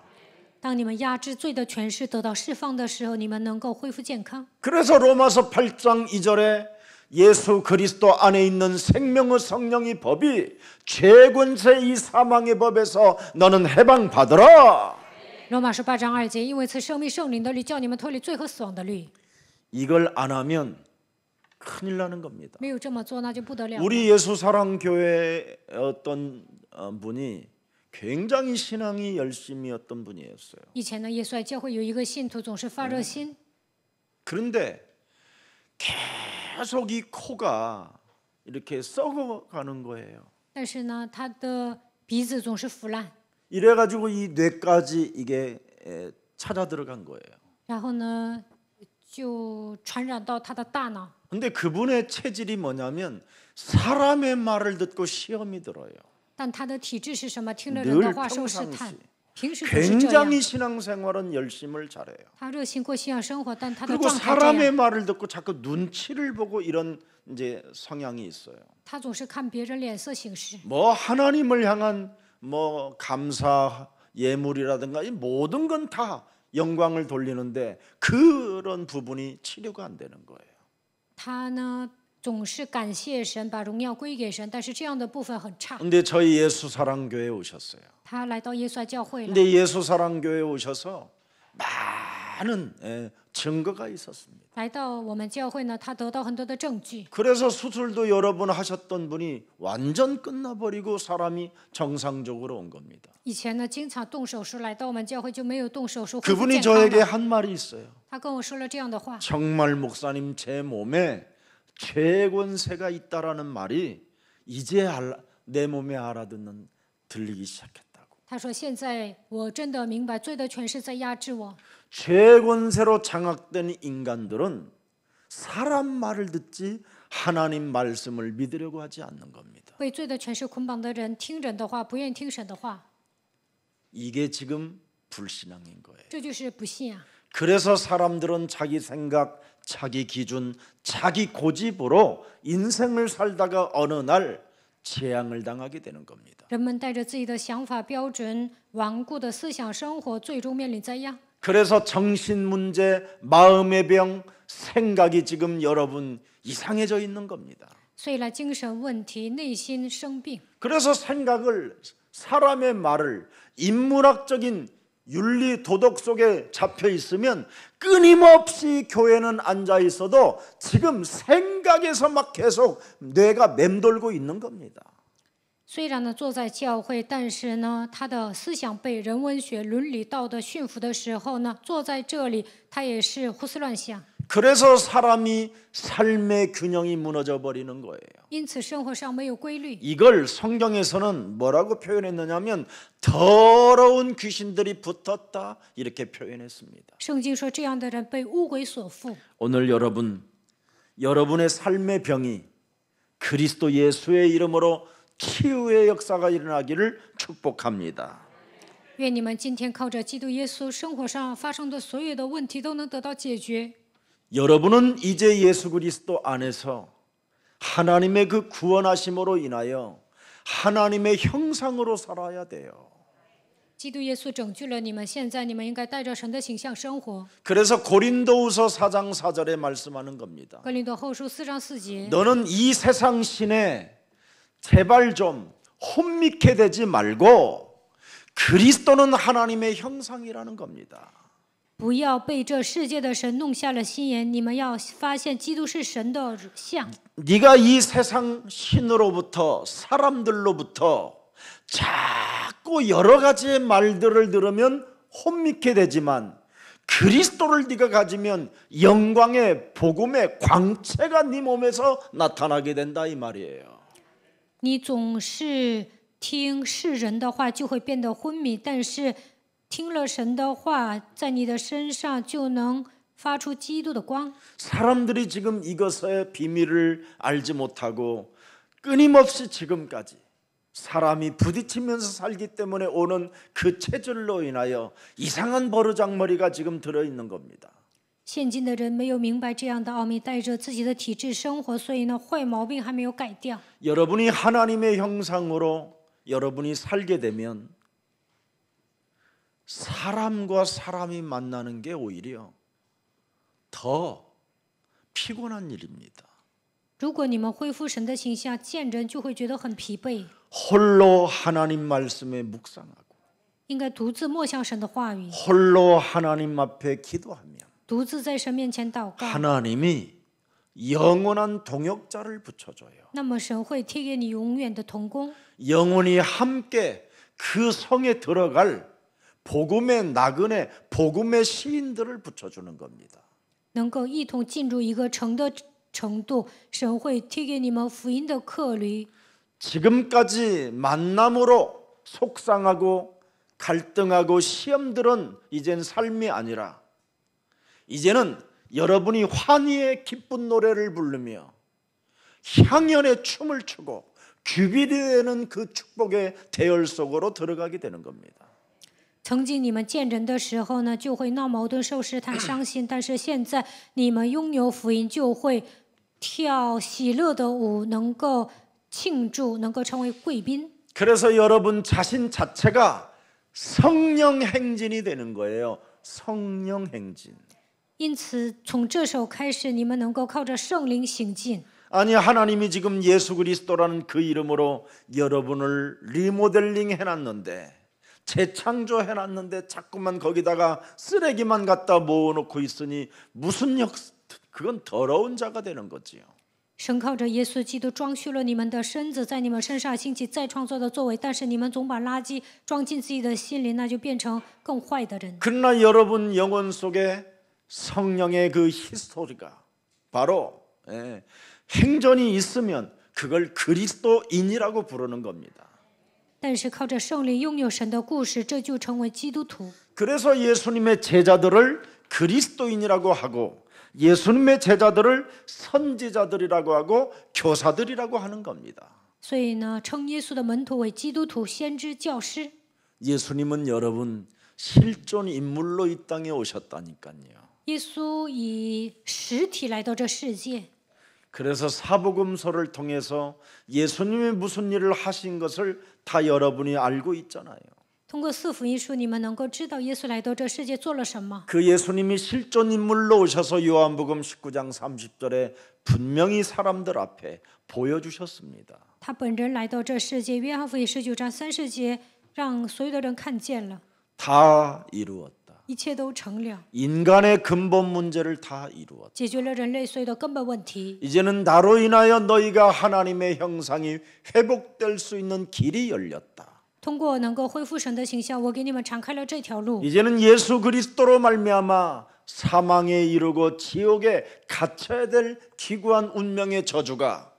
当你们压制罪的权势得到释放的时候，你们能够恢复健康。 그래서 로마서 8장 2절에 예수 그리스도 안에 있는 생명의 성령의 법이 죄의 권세 이 사망의 법에서 너는 해방받으라. 罗马书8章2节，因为赐生命圣灵的律，叫你们脱离罪和死亡的律。 이걸 안 하면 큰일 나는 겁니다. 没有这么做，那就不得了了。 우리 예수사랑교회 어떤 분이 굉장히 신앙이 열심이었던 분이었어요. 以前呢，耶稣爱教会有一个信徒总是发热心， 그런데 계속 이 코가 이렇게 썩어가는 거예요. 但是呢，他的鼻子总是腐烂， 이래가지고 이 뇌까지 이게 찾아 들어간 거예요. 然后呢，就传染到他的大脑。 근데 그분의 체질이 뭐냐면 사람의 말을 듣고 시험이 들어요. 但他的体质是什么？听着人的 늘 话受试探 평상시 ，平时就是这样。 굉장히 신앙생활은 열심을 잘해요. 他热心过信仰生活，但他的 그리고 状态这 사람의 样， 말을 듣고 자꾸 눈치를 보고 이런 이제 성향이 있어요. 他总是看别人脸色行事。 뭐 하나님을 향한 뭐 감사 예물이라든가 이 모든 건 다 영광을 돌리는데 그런 부분이 치료가 안 되는 거예요. 他呢总是感谢神，把荣耀归给神，但是这样的部分很差。 근데 저희 예수사랑교회에 오셨어요. 他来到耶稣爱教会了， 근데 예수사랑교회에 오셔서 많은 증거가 있었습니다. 来到我们教会呢，他得到很多的证据。 그래서 수술도 여러 번 하셨던 분이 완전 끝나버리고 사람이 정상적으로 온 겁니다. 以前呢，经常动手术，来到我们教会就没有动手术，恢复 그분이 健康 저에게 了。 한 말이 있어요. 他跟我说了这样的话： 정말 목사님 제 몸에 죄의 권세가 있다라는 말이 이제 내 몸에 알아듣는 들리기 시작했다고. 他说现在我真的明白罪的权势在压制我。 죄의 권세로 장악된 인간들은 사람 말을 듣지 하나님 말씀을 믿으려고 하지 않는 겁니다. 被罪的权势捆绑的人，听人的话，不愿意听神的话， 이게 지금 불신앙인 거예요. 这就是不信啊。 그래서 사람들은 자기 생각, 자기 기준, 자기 고집으로 인생을 살다가 어느 날 재앙을 당하게 되는 겁니다. 人们带着自己的想法标准、顽固的思想生活，最终面临灾殃。 그래서 정신 문제, 마음의 병, 생각이 지금 여러분 이상해져 있는 겁니다. 所以呢，精神问题、内心生病， 그래서 생각을 사람의 말을 인문학적인 윤리 도덕 속에 잡혀 있으면 끊임없이 교회는 앉아 있어도 지금 생각에서 막 계속 뇌가 맴돌고 있는 겁니다. 虽然呢坐在教会，但是呢他的思想被人文学、伦理道德驯服的时候呢，坐在这里他也是胡思乱想， 그래서 사람이 삶의 균형이 무너져 버리는 거예요. 因此生活上没有规律。 이걸 성경에서는 뭐라고 표현했느냐면 더러운 귀신들이 붙었다 이렇게 표현했습니다. 圣经说这样的人被污鬼所附。 오늘 여러분의 삶의 병이 그리스도 예수의 이름으로 치유의 역사가 일어나기를 축복합니다. 愿你们今天靠着基督耶稣，生活上发生的所有的问题都能得到解决。 여러분은 이제 예수 그리스도 안에서 하나님의 그 구원하심으로 인하여 하나님의 형상으로 살아야 돼요. 基督耶稣拯救了你们，现在你们应该带着神的形象生活。 그래서 고린도후서 4장 4절에 말씀하는 겁니다. 哥林多后书4章4节， 너는 이 세상 신에 제발 좀 혼미케 되지 말고 그리스도는 하나님의 형상이라는 겁니다. 不要被这世界的神弄瞎了心眼，你们要发现基督是神的像。 네가 이 세상 신으로부터 사람들로부터 자꾸 여러 가지의 말들을 들으면 혼미케 되지만 그리스도를 네가 가지면 영광의 복음의 광채가 네 몸에서 나타나게 된다 이 말이에요. 你总是听世人的话，就会变得昏迷；但是听了神的话，在你的身上就能发出基督的光。 사람들이 지금 이것의 비밀을 알지 못하고 끊임없이 지금까지 사람이 부딪히면서 살기 때문에 오는 그 체질로 인하여 이상한 버르장머리가 지금 들어있는 겁니다. 现今的人没有明白这样的奥秘，带着自己的体质生活，所以呢，坏毛病还没有改掉。 여러분이 하나님의 형상으로 여러분이 살게 되면 사람과 사람이 만나는 게 오히려 더 피곤한 일입니다. 如果你们恢复神的形象，见人就会觉得很疲惫， 홀로 하나님 말씀에 묵상하고 应该独自默想神的话语， 홀로 하나님 앞에 기도하면 独自在神面前祷告。 하나님이 영원한 동역자를 붙여줘요. 那么神会贴给你永远的同工， 영원히 함께 그 성에 들어갈 복음의 나그네, 복음의 시인들을 붙여주는 겁니다. 能够一同进入一个城的程度，神会贴给你们福音的客旅。 지금까지 만남으로 속상하고 갈등하고 시험들은 이젠 삶이 아니라 이제는 여러분이 환희의 기쁜 노래를 부르며 향연의 춤을 추고 규비리 되는 그 축복의 대열 속으로 들어가게 되는 겁니다. 曾经你们见人的时候呢，就会闹矛盾、受试探、伤心；但是现在你们拥有福音，就会跳喜乐的舞，能够庆祝，能够成为贵宾。 그래서 여러분 자신 자체가 성령 행진이 되는 거예요. 성령 행진. 因此，从这时候开始，你们能够靠着圣灵行进。 아니 하나님이 지금 예수 그리스도라는 그 이름으로 여러분을 리모델링 해놨는데 재창조해놨는데 자꾸만 거기다가 쓰레기만 갖다 모아놓고 있으니 무슨 그건 더러운 자가 되는 거지요. 神靠着耶稣基督装修了你们的身子，在你们身上兴起再创造的作为，但是你们总把垃圾装进自己的心里，那就变成更坏的人。 그러나 여러분 영혼 속에 성령의 그 히스토리가 바로 행전이 있으면 그걸 그리스도인이라고 부르는 겁니다. 但是靠着圣灵拥有神的故事，这就成为基督徒。 그래서 예수님의 제자들을 그리스도인이라고 하고 예수님의 제자들을 선지자들이라고 하고 교사들이라고 하는 겁니다. 所以呢，称耶稣的门徒为基督徒、先知、教师。 예수님은 여러분 실존 인물로 이 땅에 오셨다니까요. 耶稣以实体来到这世界， 그래서 사복음서를 통해서 예수님이 무슨 일을 하신 것을 다 여러분이 알고 있잖아요. 通过四福音书，你们能够知道耶稣来到这世界做了什么。 그 예수님이 실존 인물로 오셔서 요한복음 19장 30절에 분명히 사람들 앞에 보여주셨습니다. 他本人来到这世界，约翰福音19章30节，让所有的人看见了， 다 이루었다. 一切都成了， 인간의 근본 문제를 다 이루었다. 解决了人类所有的根本问题。 이제는 나로 인하여 너희가 하나님의 형상이 회복될 수 있는 길이 열렸다. 通过能够恢复神的形象，我给你们敞开了这条路。 이제는 예수 그리스도로 말미암아 사망에 이르고 지옥에 갇혀야 될 기구한 운명의 저주가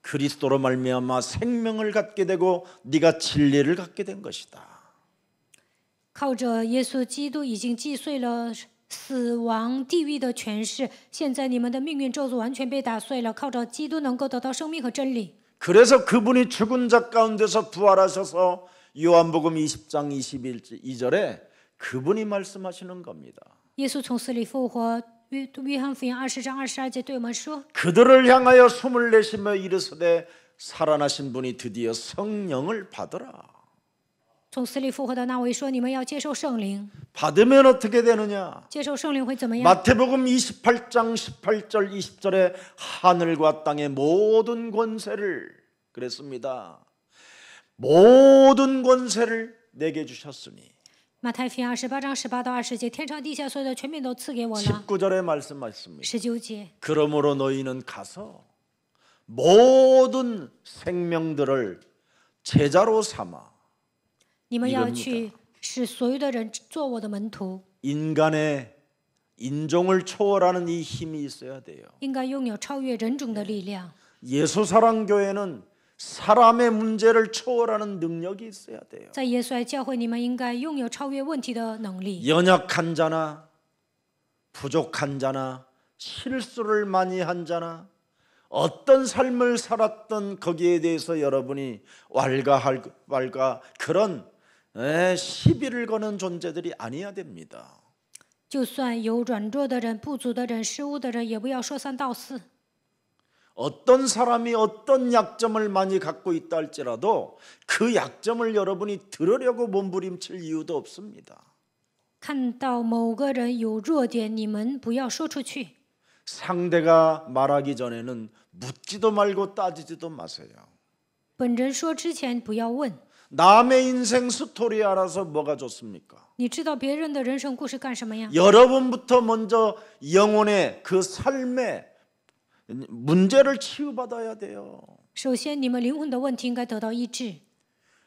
그리스도로 말미암아 생명을 갖게 되고 네가 진리를 갖게 된 것이다. 靠着耶稣基督已经击碎了死亡、地狱的权势，现在你们的命运咒诅完全被打碎了。靠着基督能够得到生命和真理。 그래서 그분이 죽은 자 가운데서 부활하셔서 요한복음 20장 22절에 그분이 말씀하시는 겁니다. 耶稣从死里复活，约翰福音20章22节对我们说： 그들을 향하여 숨을 내쉬며 이르시되 살아나신 분이 드디어 성령을 받으라. 从死里复活的那位说，你们要接受圣灵。 받으면 어떻게 되느냐? 接受圣灵会怎么样？ 마태복음 28장 18절 20절에 하늘과 땅의 모든 권세를 그랬습니다. 모든 권세를 내게 주셨으니 马太福音28章18到20节，天上地下所有的权柄都赐给我了。 19절에 말씀하십니다. 19节， 그러므로 너희는 가서 모든 생명들을 제자로 삼아 你们要去使所有的人做我的门徒。 인간의 인종을 초월하는 이 힘이 있어야 돼요. 应该拥有超越人种的力量。 예수사랑교회는 사람의 문제를 초월하는 능력이 있어야 돼요. 在耶稣爱教会，你们应该拥有超越问题的能力。 연약한 자나 부족한 자나 실수를 많이 한 자나 어떤 삶을 살았던 거기에 대해서 여러분이 왈가 그런 시비를 거는 존재들이 아니어야 됩니다. 就算有软弱的人、不足的人、失误的人，也不要说三道四。 어떤 사람이 어떤 약점을 많이 갖고 있다 할지라도 그 약점을 여러분이 들으려고 몸부림칠 이유도 없습니다. 看到某个人有弱点，你们不要说出去。 상대가 말하기 전에는 묻지도 말고 따지지도 마세요. 本人说之前不要问。 남의 인생 스토리 알아서 뭐가 좋습니까? 你知道别人的人生故事干什么呀？ 여러분부터 먼저 영혼의 그 삶의 문제를 치유받아야 돼요. 首先，你们灵魂的问题应该得到医治。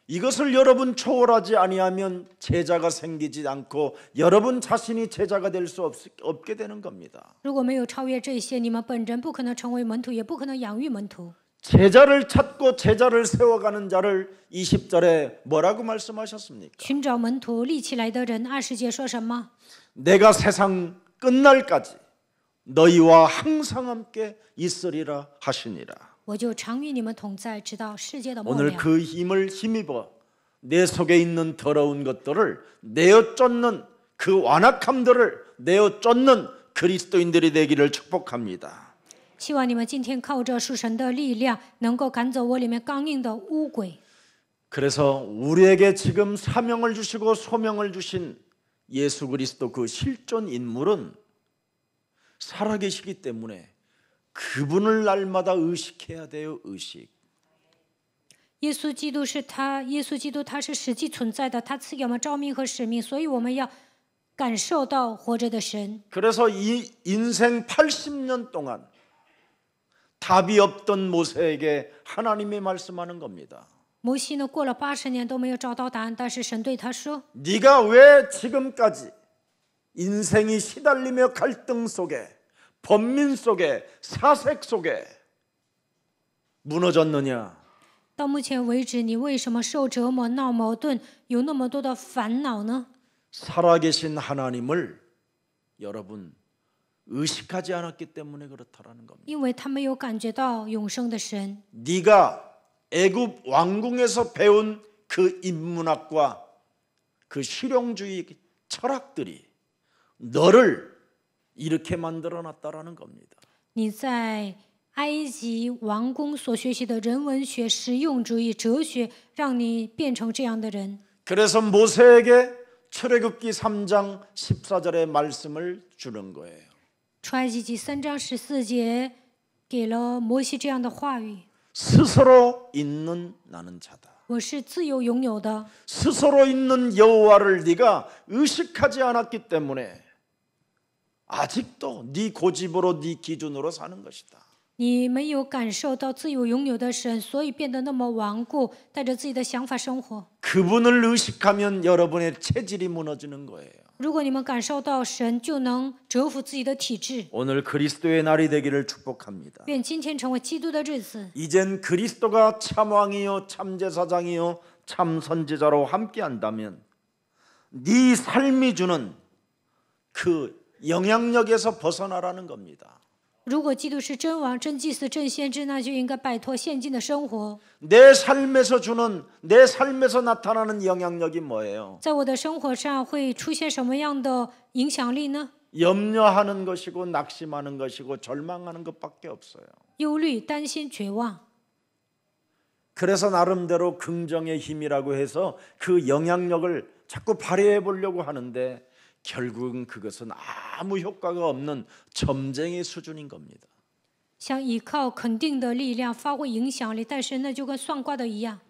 이것을 여러분 초월하지 아니하면 제자가 생기지 않고 여러분 자신이 제자가 될 수 없게 되는 겁니다. 如果没有超越这些，你们本人不可能成为门徒，也不可能养育门徒。 제자를 찾고 제자를 세워가는 자를 20절에 뭐라고 말씀하셨습니까? 寻找门徒立起来的人，20节说什么？ 내가 세상 끝날까지 너희와 항상 함께 있으리라 하시니라. 我就常与你们同在，直到世界的末 오늘 了。 그 힘을 힘입어 내 속에 있는 더러운 것들을 내어 쫓는 그 완악함들을 내어 쫓는 그리스도인들이 되기를 축복합니다. 希望你们今天靠着属神的力量，能够赶走我里面刚硬的污鬼。 그래서 우리에게 지금 사명을 주시고 소명을 주신 예수 그리스도 그 실존 인물은 살아계시기 때문에 그분을 날마다 의식해야 돼요. 의식. 耶稣基督是他，耶稣基督他是实际存在的，他赐给我们召命和使命，所以我们要感受到活着的神。 그래서 이 인생 80년 동안 답이 없던 모세에게 하나님이 말씀하는 겁니다. 摩西呢，过了80年都没有找到答案，但是神对他说 네가 왜 지금까지 인생이 시달리며 갈등 속에 번민 속에 사색 속에 무너졌느냐? 到目前为止，你为什么受折磨、闹矛盾，有那么多的烦恼呢？ 살아계신 하나님을 여러분 의식하지 않았기 때문에 그렇다라는 겁니다. 因为他没有感觉到永生的神。 네가 애굽 왕궁에서 배운 그 인문학과 그 실용주의 철학들이 너를 이렇게 만들어 놨다라는 겁니다. 你在埃及王宫所学习的人文学、实用主义、哲学，让你变成这样的人。 그래서 모세에게 출애굽기 3장 14절의 말씀을 주는 거예요. 出埃及记3章14节给了摩西这样的话语： 스스로 있는 나는 자다. 我是自由拥有的。 스스로 있는 여호와를 네가 의식하지 않았기 때문에 아직도 네 고집으로 네 기준으로 사는 것이다. 你没有感受到自由拥有的神，所以变得那么顽固，带着自己的想法生活。 그분을 의식하면 여러분의 체질이 무너지는 거예요. 如果你们感受到神，就能折服自己的体质。 오늘 그리스도의 날이 되기를 축복합니다. 愿今天成为基督的日子。 이젠 그리스도가 참 왕이요 참 제사장이요 참 선지자로 함께한다면 네 삶이 주는 그 영향력에서 벗어나라는 겁니다. 如果基督是真王、真祭司、真先知，那就应该摆脱现今的生活。 내 삶에서 나타나는 영향력이 뭐예요? 在我的生活上会出现什么样的影响力呢？ 염려하는 것이고 낙심하는 것이고 절망하는 것밖에 없어요. 忧虑、担心、绝望。 그래서 나름대로 긍정의 힘이라고 해서 그 영향력을 자꾸 발휘해 보려고 하는데 결국은 그것은 아무 효과가 없는 점쟁이 수준인 겁니다. 想依靠肯定的力量发挥影响力，但是那就跟算卦的一样。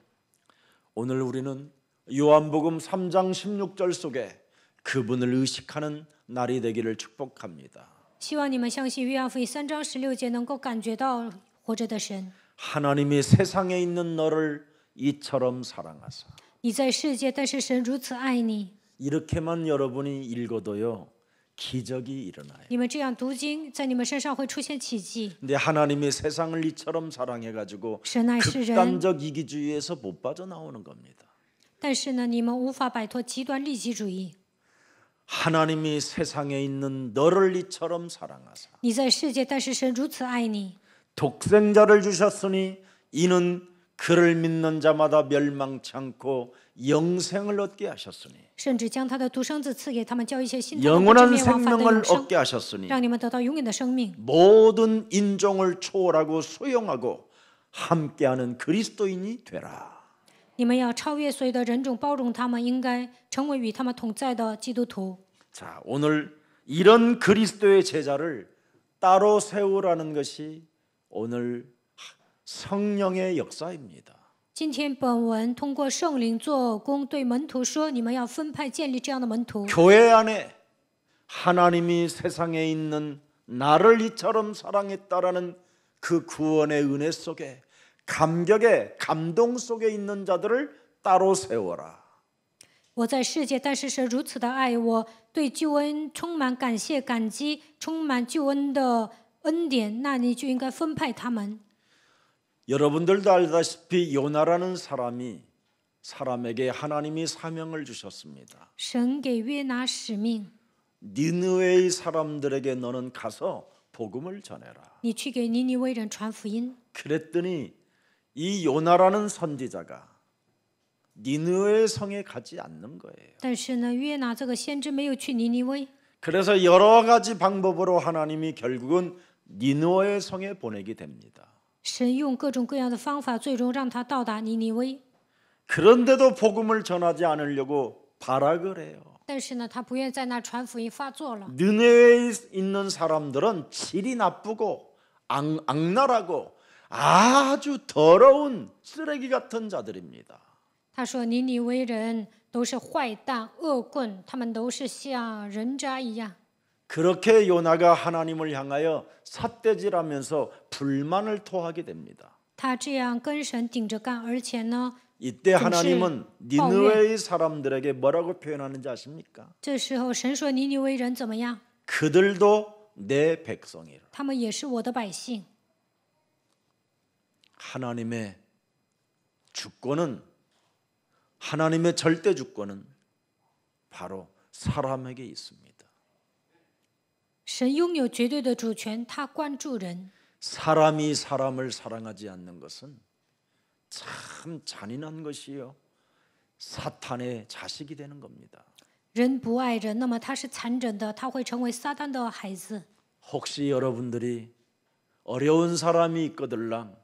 오늘 우리는 요한복음 3장 16절 속에 그분을 의식하는 날이 되기를 축복합니다. 希望你们相信约翰福音3章16节，能够感觉到活着的神。 하나님이 세상에 있는 너를 이처럼 사랑하사 你在世界，但是神如此爱你。 이렇게만 여러분이 읽어도요 기적이 일어나요. 你们这样读经，在你们身上会出现奇迹。 근데 하나님이 세상을 이처럼 사랑해가지고 神爱世人， 극단적 이기주의에서 못 빠져나오는 겁니다. 但是呢，你们无法摆脱极端利己主义。 하나님이 세상에 있는 너를 이처럼 사랑하사 你在世界，但是神如此爱你， 독생자를 주셨으니 이는 그를 믿는 자마다 멸망치 않고 영생을 얻게 하셨으니 甚至将他的独生子赐给他们，叫一切信他的不至 영원한 灭亡，反得 생명을 永生， 얻게 하셨으니 让你们得到永远的生命。 모든 인종을 초월하고 수용하고 함께하는 그리스도인이 되라. 你们要超越所有的人种，包容他们，应该成为与他们同在的基督徒。 자, 오늘 이런 그리스도의 제자를 따로 세우라는 것이 오늘 성령의 역사입니다. 今天本文通过圣灵做工，对门徒说：你们要分派建立这样的门徒。 교회 안에 하나님이 세상에 있는 나를 이처럼 사랑했다라는 그 구원의 은혜 속에 감격의 감동 속에 있는 자들을 따로 세워라. 我在世界，但是神如此的爱我，对救恩充满感谢、感激，充满救恩的恩典，那你就应该分派他们。 여러분들도 알다시피 요나라는 사람에게 하나님이 사명을 주셨습니다. 神给约拿使命， 니느웨의 사람들에게 너는 가서 복음을 전해라. 你去给尼尼微人传福音。 그랬더니 이 요나라는 선지자가 니느웨 성에 가지 않는 거예요. 但是呢，约拿这个先知没有去尼尼微， 그래서 여러 가지 방법으로 하나님이 결국은 니느웨 성에 보내게 됩니다. 神用各种各样的方法，最终让他到达尼尼微。 그런데도 복음을 전하지 않으려고 발악을 해요. 但是呢，他不愿在那传福音，发作了。 느네웨에 있는 사람들은 질이 나쁘고 악랄하고 아주 더러운 쓰레기 같은 자들입니다. 他说尼尼微人都是坏蛋、恶棍，他们都是像人渣一样。 그렇게 요나가 하나님을 향하여 삿대질하면서 불만을 토하게 됩니다. 他这样跟神顶着干，而且呢， 이때 하나님은 니느웨의 사람들에게 뭐라고 표현하는지 아십니까? 这时候神说尼尼微人怎么样？ 그들도 내 백성이라. 他们也是我的百姓。 하나님의 주권은 하나님의 절대 주권은 바로 사람에게 있습니다. 神拥有绝对的主权，他关注人。 사람이 사람을 사랑하지 않는 것은 참 잔인한 것이요. 사탄의 자식이 되는 겁니다. 人不爱人，那么他是残忍的，他会成为撒旦的孩子。 혹시 여러분들이 어려운 사람이 있거들랑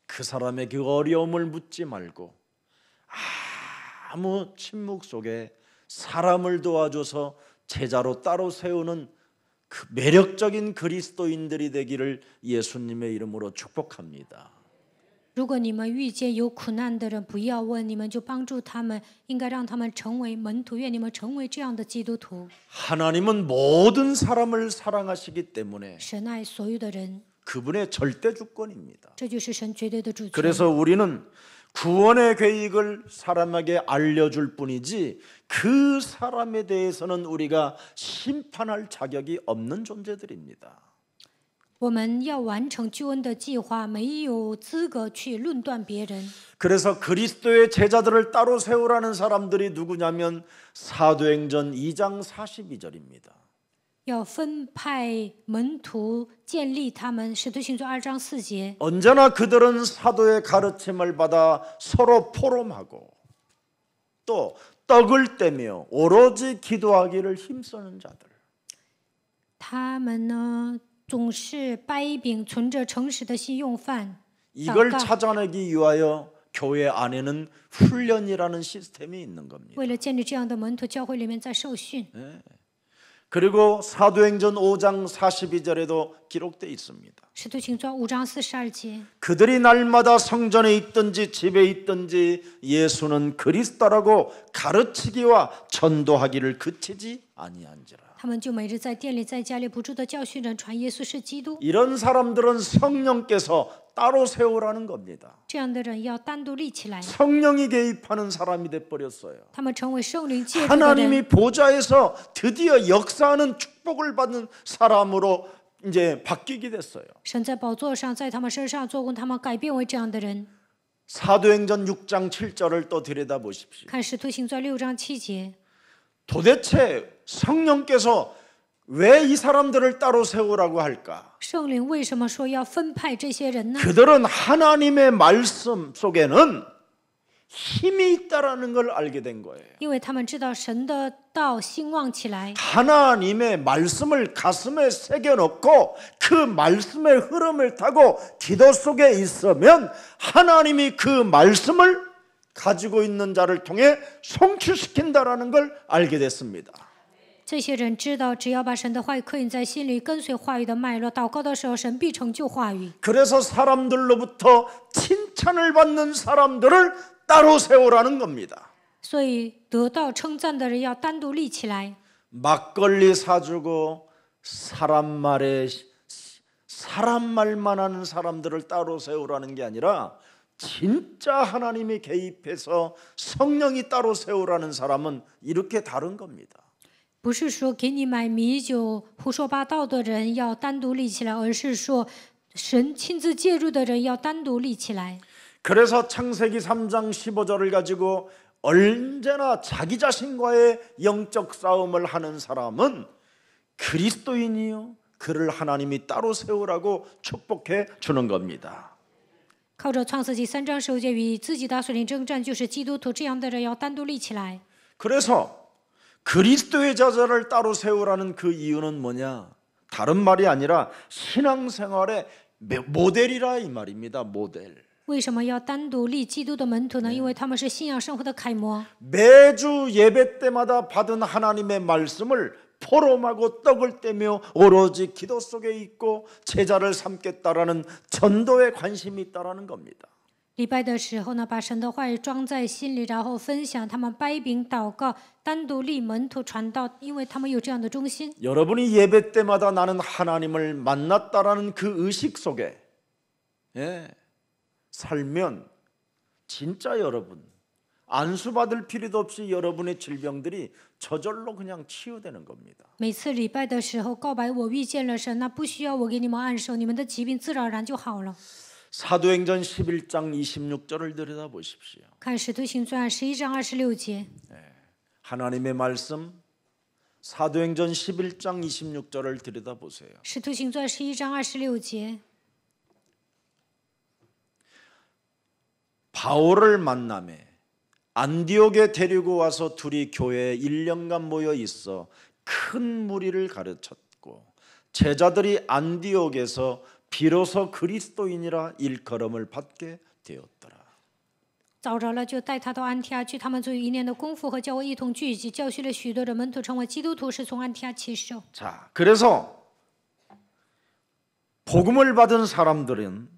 그 사람의 그 어려움을 묻지 말고 아무 침묵 속에 사람을 도와줘서 제자로 따로 세우는 그 매력적인 그리스도인들이 되기를 예수님의 이름으로 축복합니다. 如果你们遇见有苦难的人，不要问，你们就帮助他们，应该让他们成为门徒。愿你们成为这样的基督徒。 하나님은 모든 사람을 사랑하시기 때문에 神爱所有的人， 그분의 절대 주권입니다. 这就是神绝对的主权。 그래서 우리는 구원의 계획을 사람에게 알려줄 뿐이지 그 사람에 대해서는 우리가 심판할 자격이 없는 존재들입니다. 我们要完成救恩的计划，没有资格去论断别人。 그래서 그리스도의 제자들을 따로 세우라는 사람들이 누구냐면 사도행전 2장 42절입니다. 要分派门徒，建立他们。使徒行传2章4节。 언제나 그들은 사도의 가르침을 받아 서로 포럼하고 또 떡을 떼며 오로지 기도하기를 힘쓰는 자들. 他们呢，总是掰饼，存着诚实的心用饭。 이걸 祷告 찾아내기 위하여 교회 안에는 훈련이라는 시스템이 있는 겁니다. 为了建立这样的门徒，教会里面在受训。 그리고 사도행전 5장 42절에도 기록되어 있습니다. 使徒行传5章42节。 그들이 날마다 성전에 있든지 집에 있든지 예수는 그리스도라고 가르치기와 전도하기를 그치지 아니한지라. 他们就每日在店里、在家里不住的教训人，传耶稣是基督。 이런 사람들은 성령께서 따로 세우라는 겁니다. 这样的人要单独立起来， 성령이 개입하는 사람이 돼 버렸어요. 他们成为圣灵介入的人， 하나님이 보좌에서 드디어 역사하는 축복을 받는 사람으로 이제 바뀌게 됐어요. 神在宝座上在他们身上做工，他们改变为这样的人。 사도행전 6장 7절을 또 들여다 보십시오. 看使徒行传6章7节， 도대체 성령께서 왜 이 사람들을 따로 세우라고 할까? 圣灵为什么说要分派这些人呢？ 그들은 하나님의 말씀 속에는 힘이 있다라는 걸 알게 된 거예요. 因为他们知道神的道兴旺起来， 하나님의 말씀을 가슴에 새겨놓고 그 말씀의 흐름을 타고 기도 속에 있으면 하나님이 그 말씀을 가지고 있는 자를 통해 성취시킨다라는 걸 알게 됐습니다. 这些人知道，只要把神的话语刻印在心里，跟随话语的脉络，祷告的时候，神必成就话语。 그래서 사람들로부터 칭찬을 받는 사람들을 따로 세우라는 겁니다. 所以得到称赞的人要单独立起来。 막걸리 사주고 사람 말만 하는 사람들을 따로 세우라는 게 아니라 진짜 하나님이 개입해서 성령이 따로 세우라는 사람은 이렇게 다른 겁니다. 不是说给你买米酒、胡说八道的人要单独立起来，而是说神亲自介入的人要单独立起来。 그래서 창세기 3장 15절을 가지고 언제나 자기 자신과의 영적 싸움을 하는 사람은 그리스도인이요, 그를 하나님이 따로 세우라고 축복해 주는 겁니다. 靠着创世纪3章15节与自己打属灵征战，就是基督徒这样的人要单独立起来。 그래서 그리스도의 자자를 따로 세우라는 그 이유는 뭐냐? 다른 말이 아니라 신앙생활의 모델이라 이 말입니다. 모델. 为什么要单独立基督的门徒呢？因为他们是信仰生活的楷模。 매주 예배 때마다 받은 하나님의 말씀을 포럼하고 떡을 떼며 오로지 기도 속에 있고 제자를 삼겠다라는 전도에 관심이 있다라는 겁니다. 礼拜的时候呢，把神的话语装在心里，然后分享。他们掰饼祷告，单独立门徒传道，因为他们有这样的忠心。 여러분이 예배 때마다 나는 하나님을 만났다라는 그 의식 속에 살면 진짜 여러분 안수받을 필요도 없이 여러분의 질병들이 저절로 그냥 치유되는 겁니다. 每次礼拜的时候告白我遇见了神，那不需要我给你们按手，你们的疾病自然而然就好了。 사도행전 11장 26절을 들여다보십시오. 看使徒行传11章26节， 하나님의 말씀 사도행전 11장 26절을 들여다보세요. 使徒行传11章26节， 바울을 만남에 안디옥에 데리고 와서 둘이 교회에 1년간 모여 있어 큰 무리를 가르쳤고 제자들이 안디옥에서 비로소 그리스도인이라 일컬음을 받게 되었더라. 找着了就带他到安提阿去，他们足有1年的功夫和教会一同聚集，教训了许多的门徒，成为基督徒，是从安提阿起手。 자, 그래서 복음을 받은 사람들은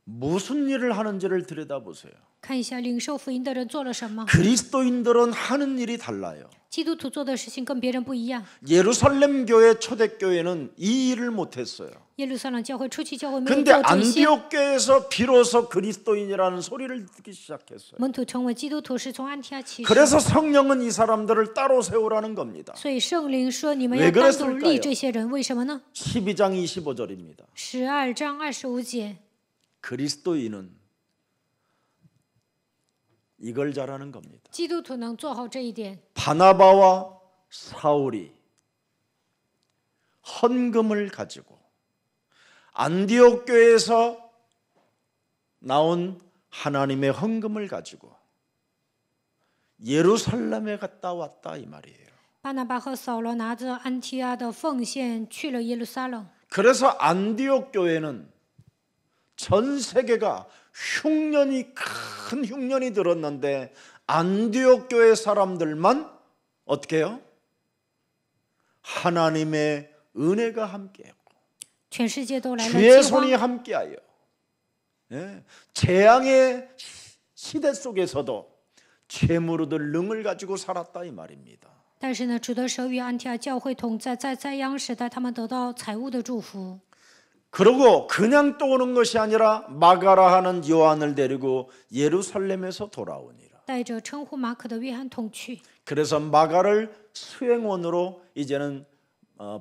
무슨 일을 하는지를 들여다보세요. 看一下领受福音的人做了什么， 그리스도인들은 하는 일이 달라요. 基督徒做的事情跟别人不一样。 예루살렘 교회 초대교회는 이 일을 못했어요. 耶路撒冷教会初期教会没有 근데 做这些， 안디옥 교회에서 비로소 그리스도인이라는 소리를 듣기 시작했어요. 门徒成为基督徒是从安提阿起手。 그래서 성령은 이 사람들을 따로 세우라는 겁니다. 所以圣灵说你们 왜 要单独 그랬을까요? 立这些人，为什么呢？ 12장 25절입니다. 12章25节， 그리스도인은 이걸 잘하는 겁니다. 基督徒能做好这一点。 바나바와 사울이 헌금을 가지고 안디옥 교회에서 나온 하나님의 헌금을 가지고 예루살렘에 갔다 왔다 이 말이에요. 巴拿巴和扫罗拿着安提阿的奉献去了耶路撒冷， 그래서 안디옥 교회는 전 세계가 큰 흉년이 들었는데 안디옥 교회 사람들만 어떻게 해요? 하나님의 은혜가 함께했고 全世界都来了 주의 饥荒 손이 함께하여 재앙의 시대 속에서도 재물을 능을 가지고 살았다 이 말입니다. 但是呢，主的手与安提阿教会同在，在灾殃时代，他们得到财物的祝福。 그리고 그냥 또 오는 것이 아니라 마가라 하는 요한을 데리고 예루살렘에서 돌아오니라. 带着称呼马可的约翰同去， 그래서 마가를 수행원으로 이제는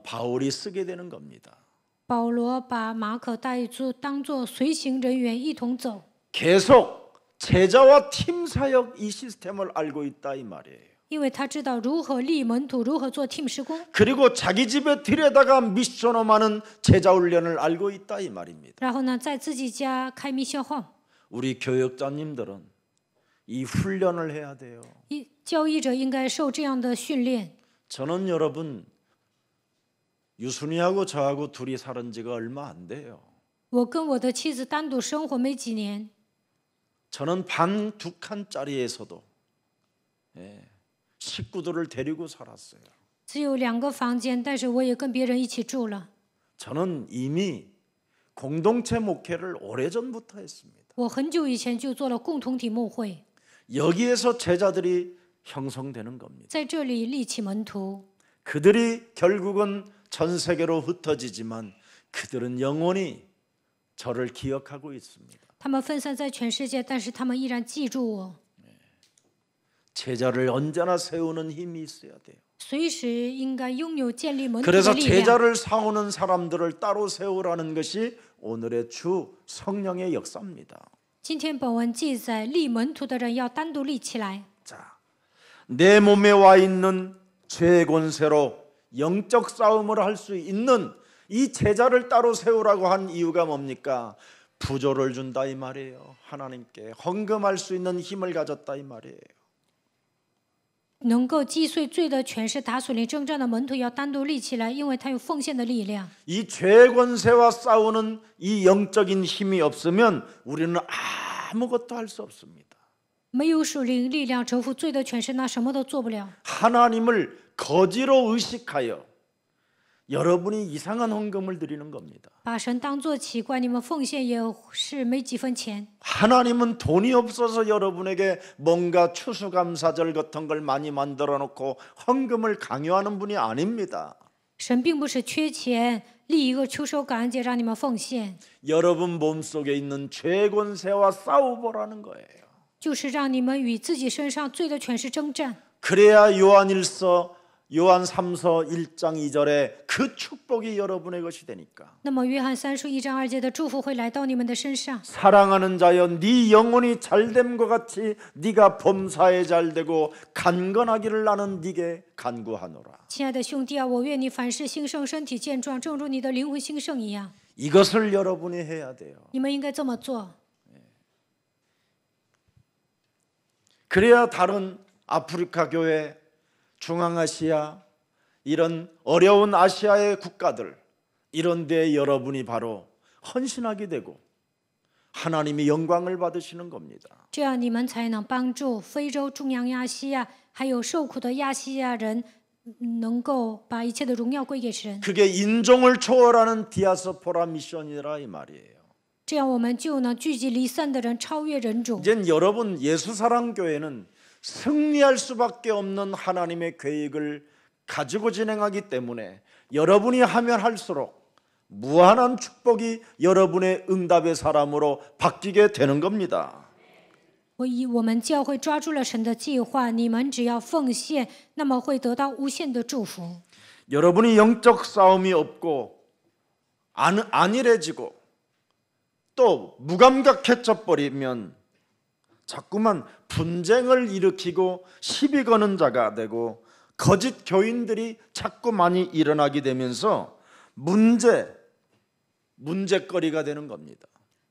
바울이 쓰게 되는 겁니다. 保罗把马可当作随行人员一同走。 계속 제자와 팀 사역 이 시스템을 알고 있다 이 말이에요. 因为他知道如何立门徒，如何做 team 施工， 그리고 자기 집에 들여다가 미션홈하는 제자 훈련을 알고 있다 이 말입니다. 然后呢，在自己家开密消号。 우리 교역자님들은 이 훈련을 해야 돼요. 教义者应该受这样的训练。 저는 여러분 유순이하고 저하고 둘이 살은 지가 얼마 안 돼요. 我跟我的妻子单独生活没几年， 저는 방 2칸짜리에서도 식구들을 데리고 살았어요. 只有2个房间，但是我也跟别人一起住了。 저는 이미 공동체 목회를 오래전부터 했습니다. 我很久以前就做了共同体牧会， 여기에서 제자들이 형성되는 겁니다. 在这里立起门徒， 그들이 결국은 전 세계로 흩어지지만 그들은 영원히 저를 기억하고 있습니다. 他们分散在全世界，但是他们依然记住我， 제자를 언제나 세우는 힘이 있어야 돼요. 随时应该拥有建立门徒的 그래서 力量。 제자를 세우는 사람들을 따로 세우라는 것이 오늘의 주 성령의 역사입니다. 今天本文记载，立门徒的人要单独立起来。 자, 내 몸에 와 있는 죄의 권세로 영적 싸움을 할 수 있는 이 제자를 따로 세우라고 한 이유가 뭡니까? 부조를 준다 이 말이에요. 하나님께 헌금할 수 있는 힘을 가졌다 이 말이에요. 能够击碎罪的权势、打属灵征战的门徒要单独立起来，因为他有奉献的力量。 이 죄의 권세와 싸우는 이 영적인 힘이 없으면 우리는 아무것도 할 수 없습니다. 没有属灵力量征服罪的权势，那什么都做不了。 하나님을 거지로 의식하여 여러분이 이상한 헌금을 드리는 겁니다. 把神当作奇怪，你们奉献也是没几分钱。 하나님은 돈이 없어서 여러분에게 뭔가 추수감사절 같은 걸 많이 만들어 놓고 헌금을 강요하는 분이 아닙니다. 神并不是缺钱，立一个秋收感恩节让你们奉献， 여러분 몸속에 있는 죄 권세와 싸워보라는 거예요. 就是让你们与自己身上罪的权势征战。 그래야 요한 3서 1장 2절에 그 축복이 여러분의 것이 되니까. 那么约翰3书1章2节的祝福会来到你们的身上。 사랑하는 자여 네 영혼이 잘됨과 같이 네가 범사에 잘되고 간건하기를 나는 네게 간구하노라. 亲爱的兄弟啊，我愿你凡事兴盛，身体健壮，正如你的灵魂兴盛一样。 이것을 여러분이 해야 돼요. 你们应该这么做， 그래야 다른 아프리카 교회, 중앙아시아 이런 어려운 아시아의 국가들 이런 데 여러분이 바로 헌신하게 되고 하나님이 영광을 받으시는 겁니다. 这样你们才能帮助非洲、中央亚细亚还有受苦的亚细亚人，能够把一切的荣耀归给神。 그게 인종을 초월하는 디아스포라 미션이라 이 말이에요. 这样我们就能聚集离散的人，超越人种。 이제 여러분 예수사랑교회는 승리할 수밖에 없는 하나님의 계획을 가지고 진행하기 때문에 여러분이 하면 할수록 무한한 축복이 여러분의 응답의 사람으로 바뀌게 되는 겁니다. 我们教会抓住了神的计划，你们只要奉献，那么会得到无限的祝福。 여러분이 영적 싸움이 없고 안일해지고 또 무감각해져 버리면 자꾸만 분쟁을 일으키고 시비 거는 자가 되고 거짓 교인들이 자꾸 많이 일어나게 되면서 문제거리가 되는 겁니다.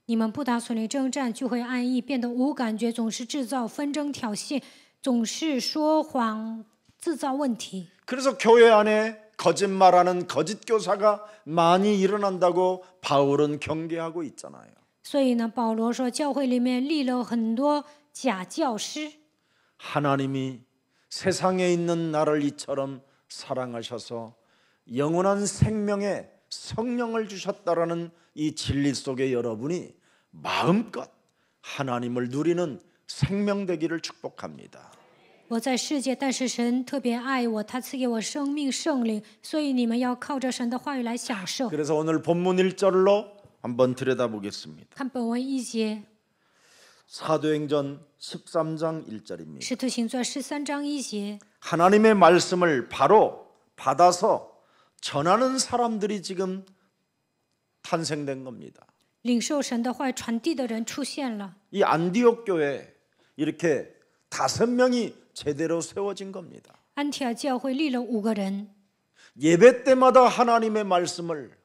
你们不打属灵征战，就会安逸，变得无感觉，总是制造纷争挑衅，总是说谎，制造问题。 그래서 교회 안에 거짓말하는 거짓 교사가 많이 일어난다고 바울은 경계하고 있잖아요. 所以呢，保罗说，教会里面立了很多假教师。 하나님이 세상에 있는 나를 이처럼 사랑하셔서 영원한 생명의 성령을 주셨다라는 이 진리 속에 여러분이 마음껏 하나님을 누리는 생명 되기를 축복합니다. 我在世界，但是神特别爱我，他赐给我生命圣灵，所以你们要靠着神的话语来享受。 그래서 오늘 본문 1절로 한번 들여다보겠습니다. 看本文1节， 사도행전 13장 1절입니다. 使徒行传13章1节， 하나님의 말씀을 바로 받아서 전하는 사람들이 지금 탄생된 겁니다. 领受神的话传递的人出现了。 이 안디옥 교회에 이렇게 5명이 제대로 세워진 겁니다. 安提阿教会立了5个人， 예배 때마다 하나님의 말씀을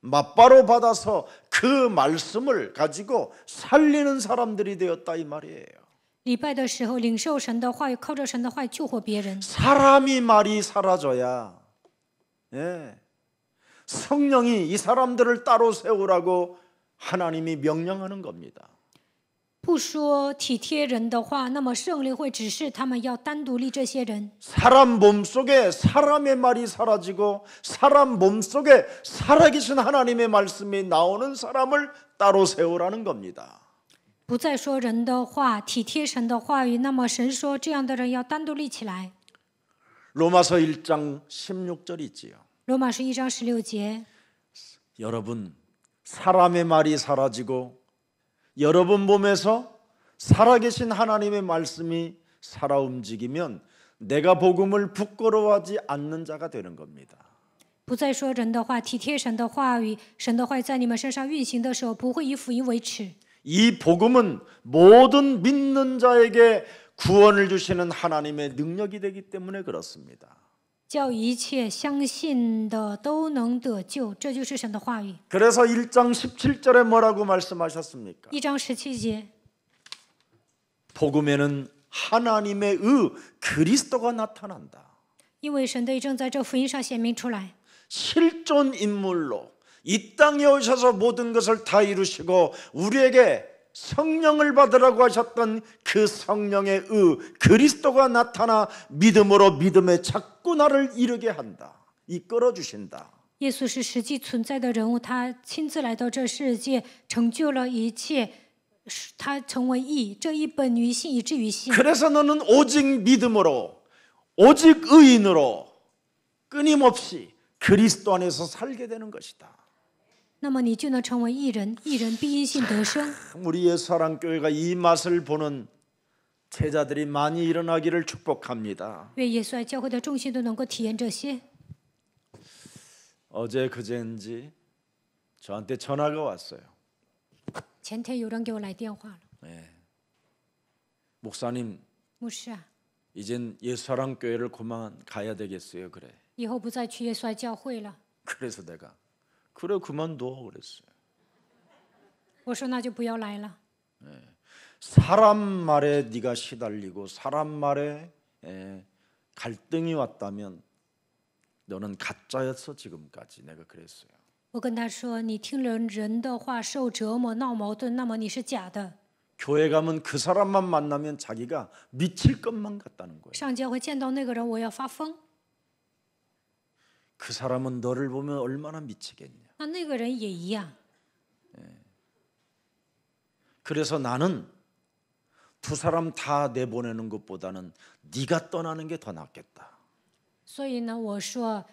맞바로 받아서 그 말씀을 가지고 살리는 사람들이 되었다 이 말이에요. 礼拜的时候领受神的话语，靠着神的话语救活别人。 사람이 말이 사라져야 성령이 이 사람들을 따로 세우라고 하나님이 명령하는 겁니다. 不说体贴人的话，那么圣灵会指示他们要单独立这些人。 사람 몸속에 사람의 말이 사라지고 사람 몸속에 살아계신 하나님의 말씀이 나오는 사람을 따로 세우라는 겁니다. 不再说人的话，体贴神的话语，那么神说这样的人要单独立起来。 로마서 1장 16절 있지요. 罗马书1章16节， 여러분 사람의 말이 사라지고 여러분 몸에서 살아계신 하나님의 말씀이 살아 움직이면 내가 복음을 부끄러워하지 않는 자가 되는 겁니다. 不再说人的话，体贴神的话语，神的话语在你们身上运行的时候，不会以福音为耻。 이 복음은 모든 믿는 자에게 구원을 주시는 하나님의 능력이 되기 때문에 그렇습니다. 叫一切相信的都能得救，这就是神的话语。 그래서 1장 17절에 뭐라고 말씀하셨습니까? 1章17节， 복음에는 하나님의 그리스도가 나타난다. 因为神的义正在这福音上显明出来。 실존 인물로 이 땅에 오셔서 모든 것을 다 이루시고 우리에게 성령을 받으라고 하셨던 그 성령의 그리스도가 나타나 믿음으로 믿음에 자꾸 나를 이르게 한다. 이끌어 주신다. 耶稣是实际存在的人物，他亲自来到这世界，成就了一切，他成为义，这一本于信，以至于信。 그래서 너는 오직 믿음으로 오직 의인으로 끊임없이 그리스도 안에서 살게 되는 것이다. 那么你就能成为义人，义人必因信得生。 우리 예수사랑교회가 이 맛을 보는 제자들이 많이 일어나기를 축복합니다. 愿耶稣爱教会的众信都能够体验这些。 어제 그제인지 저한테 전화가 왔어요. 前天有人给我来电话了， 목사님 牧师啊， 이젠 예수사랑교회를 그만 가야 되겠어요. 그래. 以后不再去耶稣爱教会了。 그래서 내가 그래 그만둬 그랬어요. 我说那就不要来了。 사람 말에 네가 시달리고 사람 말에 갈등이 왔다면 너는 가짜였어 지금까지. 내가 그랬어요. 我跟他说，你听了人的话受折磨、闹矛盾，那么你是假的。 교회 가면 그 사람만 만나면 자기가 미칠 것만 같다는 거예요. 上教会见到那个人，我要发疯。 그 사람은 너를 보면 얼마나 미치겠냐. 那个人也一样。 그래서 나는 두 사람 다 내보내는 것보다는 네가 떠나는 게 더 낫겠다. 所以呢，我说，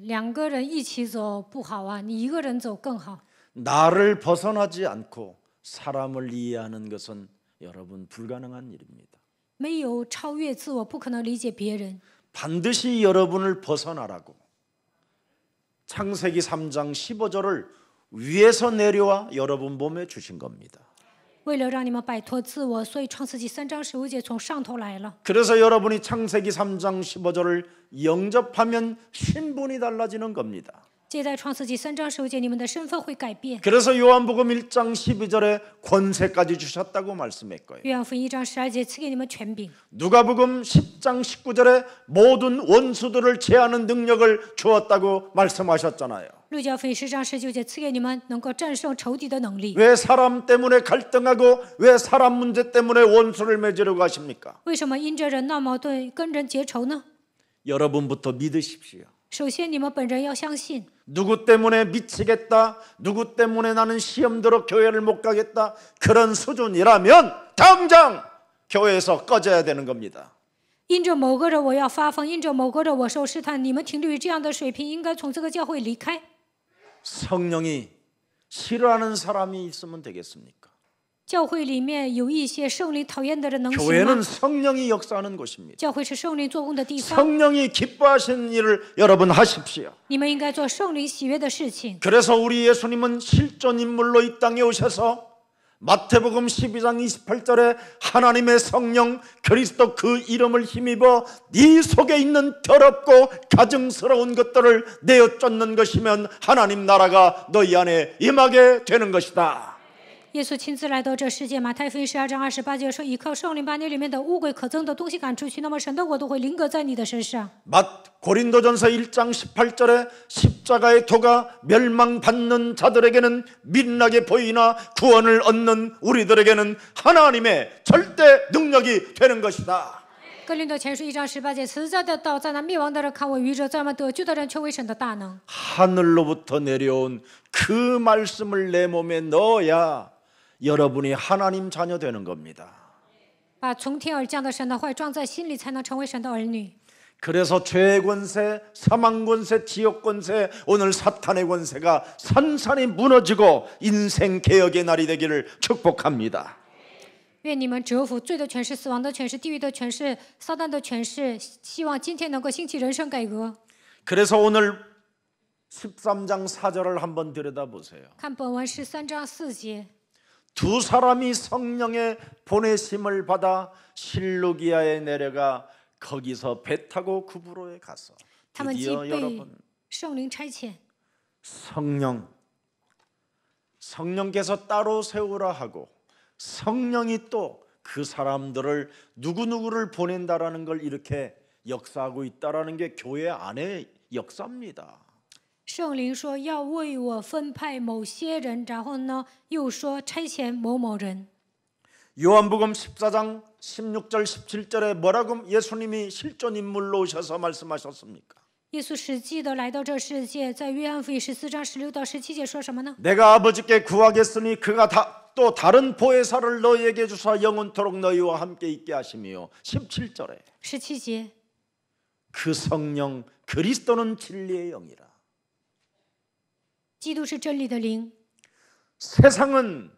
两个人一起走不好啊，你一个人走更好。 나를 벗어나지 않고 사람을 이해하는 것은 여러분 불가능한 일입니다. 没有超越自我，不可能理解别人。 반드시 여러분을 벗어나라고 창세기 3장 15절을 위에서 내려와 여러분 몸에 주신 겁니다. 为了让你们摆脱自我，所以创世纪3章15节从上头来了。 그래서 여러분이 창세기 3장 15절을 영접하면 신분이 달라지는 겁니다. 接在创世纪3章15节，你们的身份会改变。 그래서 요한복음 1장 12절에 권세까지 주셨다고 말씀했고요. 约翰福音1章12节赐给你们权柄。 누가복음 10장 19절에 모든 원수들을 제하는 능력을 주었다고 말씀하셨잖아요. 路加福音10章19节赐给你们能够战胜仇敌的能力。 왜 사람 때문에 갈등하고 왜 사람 문제 때문에 원수를 맺으려고 하십니까? 为什么因着人闹矛盾跟人结仇呢？ 여러분부터 믿으십시오. 首先，你们本人要相信， 누구 때문에 미치겠다, 누구 때문에 나는 시험 들어 교회를 못 가겠다, 그런 수준이라면 당장 교회에서 꺼져야 되는 겁니다. 因着某个人我要发疯，因着某个人我受试探，你们停留于这样的水平，应该从这个教会离开。 성령이 싫어하는 사람이 있으면 되겠습니까? 教会里面有一些圣灵讨厌的人能行 교회는 吗？ 성령이 역사하는 곳입니다. 教会是圣灵做工的地方， 성령이 기뻐하시는 일을 여러분 하십시오. 你们应该做圣灵喜悦的事情。 그래서 우리 예수님은 실존 인물로 이 땅에 오셔서 마태복음 12장 28절에 하나님의 성령 그리스도 그 이름을 힘입어 네 속에 있는 더럽고 가증스러운 것들을 내어 쫓는 것이면 하나님 나라가 너희 안에 임하게 되는 것이다. 耶稣亲自来到这世界，马太福音12章28节说：“依靠圣灵把你里面的污秽可憎的东西赶出去，那么神的国都会临格在你的身上。” 고린도전서 1장 18절에 십자가의 도가 멸망받는 자들에게는 미련하게 보이나 구원을 얻는 우리들에게는 하나님의 절대 능력이 되는 것이다. 哥林多前书1章18节，死在的道在那灭亡的人看为愚者，在我们得救的人却为神的大能。 하늘로부터 내려온 그 말씀을 내 몸에 넣어야 여러분이 하나님 자녀 되는 겁니다. 把从天而降的神的话装在心里，才能成为神的儿女。 그래서 죄의 권세, 사망 권세, 지옥 권세, 오늘 사탄의 권세가 산산이 무너지고 인생 개혁의 날이 되기를 축복합니다. 愿你们折服罪的权势、死亡的权势、地狱的权势、撒旦的权势。希望今天能够兴起人生改革。 그래서 오늘 13장 4절을 한번 들여다보세요. 看本文13章4节， 두 사람이 성령의 보내심을 받아 실루기아에 내려가 거기서 배 타고 구브로에 가서 他们既 드디어 被 여러분 圣灵差遣， 성령께서 따로 세우라 하고 성령이 또 그 사람들을 누구누구를 보낸다라는 걸 이렇게 역사하고 있다라는 게 교회 안의 역사입니다. 圣灵说要为我分派某些人，然后呢又说差遣某某人。 요한복음 14장 16절 17절에 뭐라고 예수님이 실존 인물로 오셔서 말씀하셨습니까? 耶稣实际的来到这世界，在约翰福音14章16到17节说什么呢？ 내가 아버지께 구하겠으니 그가 또 다른 보혜사를 너희에게 주사 영원토록 너희와 함께 있게 하시며 17절에 17节， 그 성령 그리스도는 진리의 영이라. 基督是真理的灵。 세상은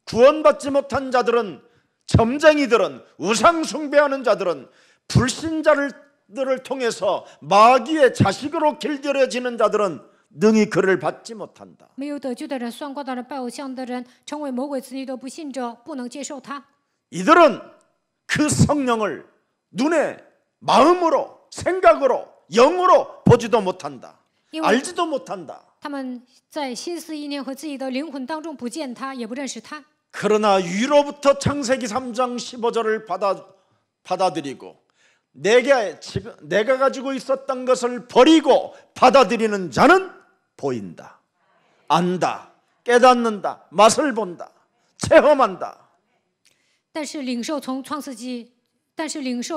구원받지 못한 자들은 점쟁이들은 우상 숭배하는 자들은 불신자들을 통해서 마귀의 자식으로 길들여지는 자들은 능히 그를 받지 못한다. 没有得救的人、算卦的人、拜偶像的人、成为魔鬼子女的不信者，不能接受他。 이들은 그 성령을 눈에 마음으로 생각으로 영으로 보지도 못한다. 알지도 못한다. 他们在心思意念和自己的灵魂当中不见他，也不认识他。 그러나 위로부터 창세기 3장 15절을 받아들이고 내가 가지고 있었던 것을 버리고 받아들이는 자는 보인다, 안다, 깨닫는다, 맛을 본다, 체험한다. 但是领受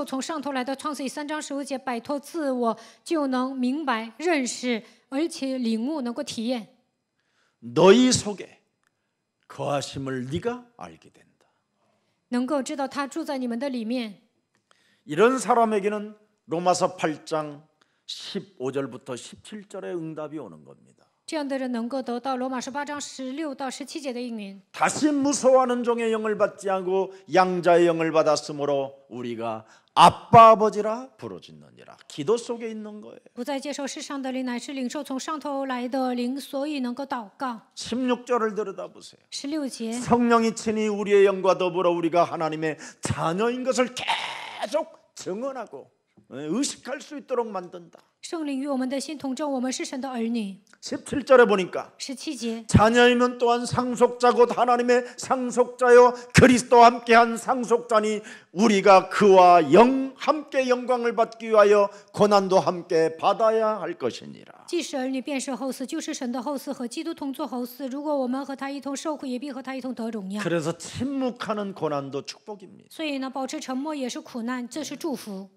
从上头来的创世记3章15节，摆脱自我，就能明白、认识，而且领悟，能够体验。 너희 속에 거하심을 네가 알게 된다. 能够知道他住在你们的里面。 이런 사람에게는 로마서 8장 15절부터 17절의 응답이 오는 겁니다. 这样的人能够得到罗马18章16到17节的应允。 다시 무서워하는 종의 영을 받지 않고 양자의 영을 받았으므로 우리가 아빠 아버지라 부르짖느니라. 기도 속에 있는 거예요. 不再接受世上的灵，乃是领受从上头来的灵，所以能够祷告。 16절을 들여다보세요. 16节， 성령이 친히 우리의 영과 더불어 우리가 하나님의 자녀인 것을 계속 증언하고 의식할 수 있도록 만든다. 圣灵与我们的心同证，我们是神的儿女。 17절에 보니까 17节， 자녀이면 또한 상속자 곧 하나님의 상속자요 그리스도와 함께한 상속자니 우리가 그와 함께 영광을 받기 위하여 고난도 함께 받아야 할 것이니라. 既是儿女，便是后嗣，就是神的后嗣，和基督同作后嗣。如果我们和他一同受苦，也必和他一同得荣耀。 그래서 침묵하는 고난도 축복입니다. 所以呢，保持沉默也是苦难，这是祝福。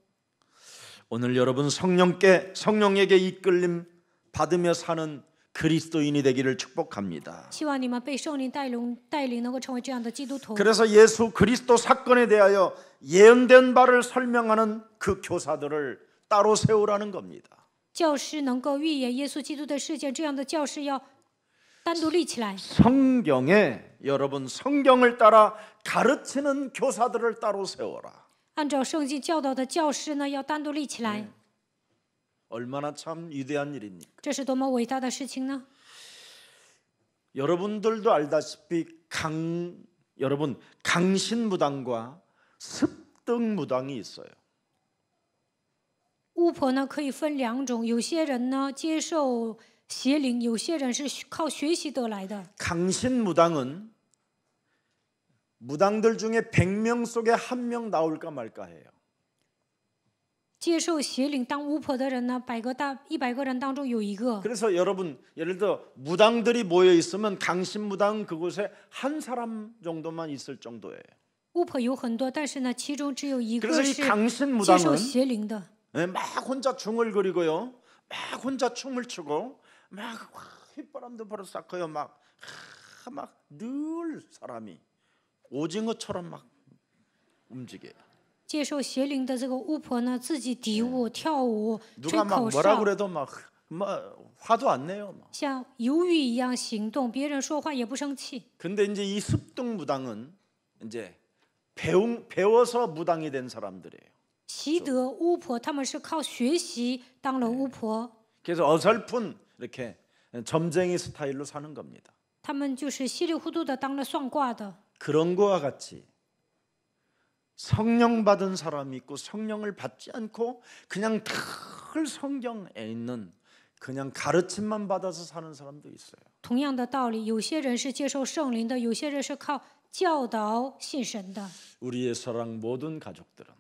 오늘 여러분 성령에게 이끌림 받으며 사는 그리스도인이 되기를 축복합니다. 希望你们被圣灵带领，能够成为这样的基督徒。 그래서 예수 그리스도 사건에 대하여 예언된 바를 설명하는 그 교사들을 따로 세우라는 겁니다. 教师能够预言耶稣基督的事件，这样的教师要单独立起来。 성경에 여러분 성경을 따라 가르치는 교사들을 따로 세워라. 按照圣经教导的教师呢，要单独立起来。 얼마나 참 위대한 일입니까? 这是多么伟大的事情呢？ 여러분들도 알다시피 여러분 강신무당과 습등무당이 있어요. 巫婆呢可以分两种，有些人呢接受邪灵，有些人是靠学习得来的。 강신무당은 무당들 중에 100명 속에 1명 나올까 말까 해요. 接受邪灵当巫婆的人呢，100个人当中有一个。 그래서 여러분 예를 들어 무당들이 모여 있으면 강신무당 그곳에 한 사람 정도만 있을 정도예요. 巫婆有很多，但是呢，其中只有一个 그래서 이 是接受 강신무당은 邪灵的。 막 혼자 중얼거리고요, 막 혼자 춤을 추고, 막 휘바람도 불어 쌓고요, 막 늘 사람이 오징어처럼 막 움직여요. 接受邪灵的这个巫婆呢，自己敌舞、跳舞、吹 누가 막 口 뭐라 哨， 그래도 막 화도 안 내요. 막. 像鱿鱼一样行动，别人说话也不生气。 근데 이제 이 습등무당은 이제 배워서 무당이 된 사람들이에요. 习得巫婆，他们是靠学习当了巫婆， 그래서 어설픈 이렇게 점쟁이 스타일로 사는 겁니다. 他们就是稀里糊涂的当了算卦的。 그런 거와 같이 성령 받은 사람이 있고 성령을 받지 않고 그냥 늘 성경에 있는 그냥 가르침만 받아서 사는 사람도 있어요. 同样的道理，有些人是接受圣灵的，有些人是靠教导信神的。 우리의 사랑 모든 가족들은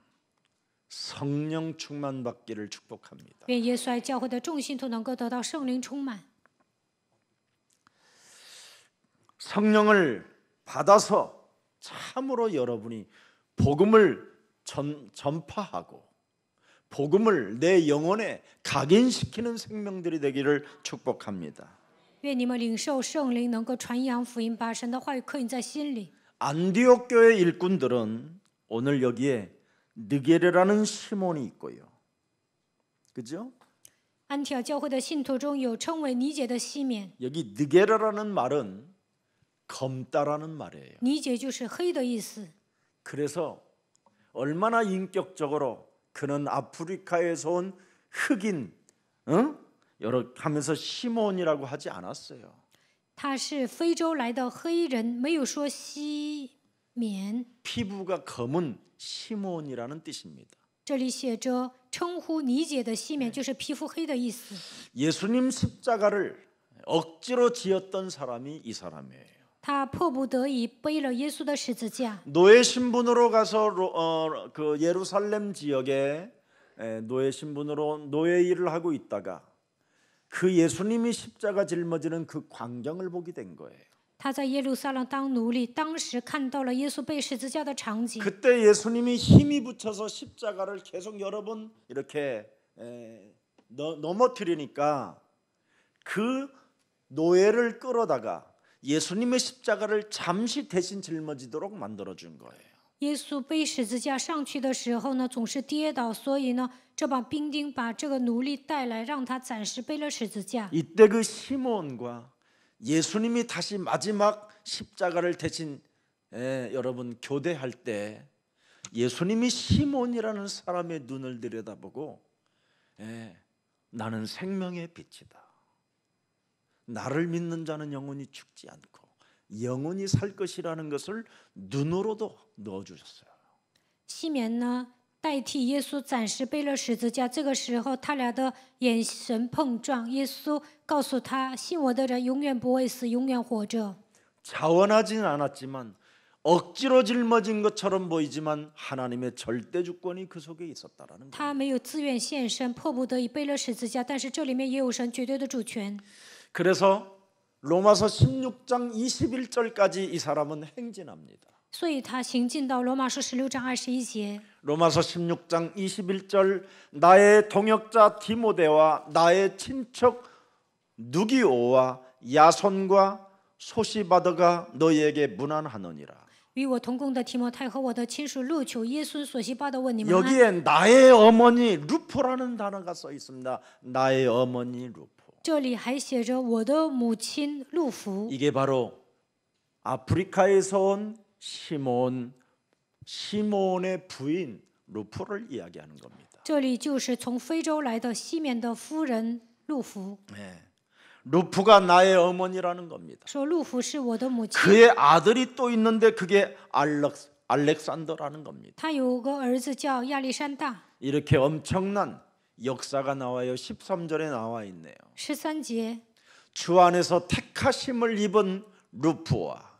성령 충만 받기를 축복합니다. 愿耶稣爱教会的众信徒能够得到圣灵充满。 성령을 받아서 참으로 여러분이 복음을 전파하고 복음을 내 영혼에 각인시키는 생명들이 되기를 축복합니다. 愿你们领受圣灵，能够传扬福音，把神的话语刻印在心里。 안디옥 교회 일꾼들은 오늘 여기에 느게르라는 시몬이 있고요. 그죠? 安提阿教会的信徒中有称为尼姐的西缅， 여기 느게르라는 말은 검다라는 말이에요. 尼姐就是黑的意思。 그래서 얼마나 인격적으로 그는 아프리카에서 온 흑인, 여러 하면서 시몬이라고 하지 않았어요. 他是非洲来的黑人，没有说西缅。 피부가 검은 시몬이라는 뜻입니다. 这里写着称呼尼姐的西缅，就是皮肤黑的意思。 예수님 십자가를 억지로 지었던 사람이 이 사람이에요. 他迫不得已背了耶稣的十字架。 노예 신분으로 가서 그 예루살렘 지역에 노예 신분으로 노예 일을 하고 있다가 그 예수님이 십자가 짊어지는 그 광경을 보게 된 거예요. 他在耶路撒冷当奴隶，当时看到了耶稣被十字架的场景。 그때 예수님이 힘이 붙여서 십자가를 계속 여러 번 이렇게 넘어뜨리니까 그 노예를 끌어다가 예수님의 십자가를 잠시 대신 짊어지도록 만들어준 거예요. 耶稣背十字架上去的时候呢，总是跌倒，所以呢，这帮兵丁把这个奴隶带来，让他暂时背了十字架。 이때 그 시몬과 예수님이 다시 마지막 십자가를 대신 여러분 교대할 때 예수님이 시몬이라는 사람의 눈을 들여다보고 나는 생명의 빛이다. 나를 믿는 자는 영원히 죽지 않고 영원히 살 것이라는 것을 눈으로도 넣어주셨어요. 西缅呢，代替耶稣暂时背了十字架。这个时候，他俩的眼神碰撞，耶稣告诉他：“信我的人永远不会死，永远活着。” 자원하진 않았지만 억지로 짊어진 것처럼 보이지만 하나님의 절대 주권이 그 속에 있었다라는 거예요. 他没有自愿献身，迫不得已背了十字架，但是这里面也有神绝对的主权。 그래서 로마서 16장 21절까지 이 사람은 행진합니다. 所以他行进到罗马书16章21节。 로마서 16장 21절 나의 동역자 디모데와 나의 친척 누기오와 야손과 소시바더가 너희에게 문안하느니라. 与我同工的提摩太和我的亲属路求耶稣所希巴的问你们安。 여기에 나의 어머니 루포라는 단어가 써 있습니다. 나의 어머니 루포. 这里还写着我的母亲路福， 이게 바로 아프리카에서 온 시몬의 부인 루포를 이야기하는 겁니다. 这里就是从非洲来的西缅的夫人路福， 네. 루프가 나의 어머니라는 겁니다. 说路福是我的母亲。 그의 아들이 또 있는데 그게 알렉산더라는 겁니다. 他有个儿子叫亚历山大。 이렇게 엄청난 역사가 나와요. 13절에 나와 있네요. 13节， 주 안에서 택하심을 입은 루프와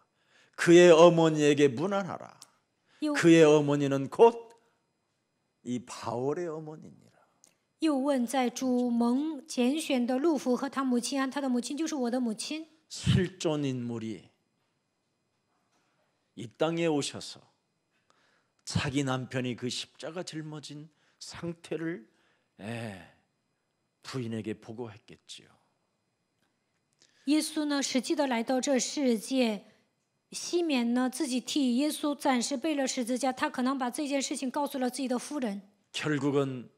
그의 어머니에게 문안하라. 又 그의 어머니는 곧 이 바울의 어머니니라. 又问在主蒙拣选的路福和他母亲安，他的母亲就是我的母亲。 실존 인물이 이 땅에 오셔서 자기 남편이 그 십자가 짊어진 상태를 부인에게 보고했겠지요. 耶稣呢，实际的来到这世界，西缅呢自己替耶稣暂时背了十字架，他可能把这件事情告诉了自己的夫人。 결국은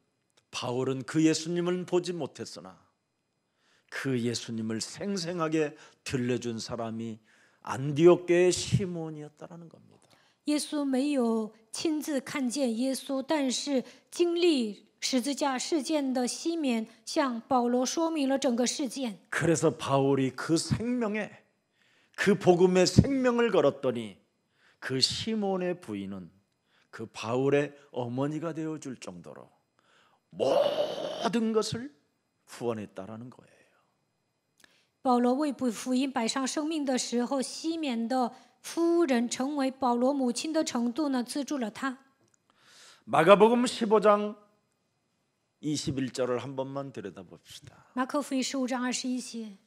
바울은 그 예수님을 보지 못했으나 그 예수님을 생생하게 들려준 사람이 안디옥교의 시몬이었다라는 겁니다. 耶稣没有亲自看见耶稣，但是经历十字架事件的西缅向保罗说明了整个事件。 그래서 바울이 그 생명에 그 복음의 생명을 걸었더니 그 시몬의 부인은 그 바울의 어머니가 되어줄 정도로 모든 것을 후원했다라는 거예요. 保罗为福音摆上生命的时候，西缅的夫人成为保罗母亲的程度呢，资助了他。 마가복음 15장 21절을 한 번만 들여다봅시다. 马可福音15章21节，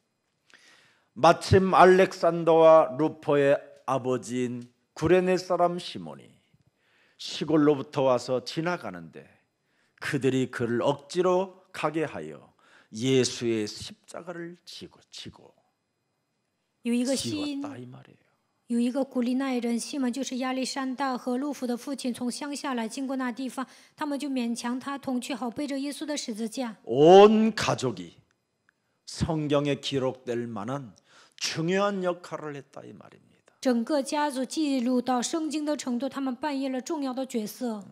마침 알렉산더와 루포의 아버지인 구레네 사람 시몬이 시골로부터 와서 지나가는데 그들이 그를 억지로 가게 하여 예수의 십자가를 치고 有一个西 지웠다 이 말이에요. 有一个古利奈人西门，就是亚历山大和路弗的父亲，从乡下来经过那地方，他们就勉强他同去，好背着耶稣的十字架。 온 가족이 성경에 기록될 만한 중요한 역할을 했다 이 말입니다. 整个家族记录到圣经的程度，他们扮演了重要的角色。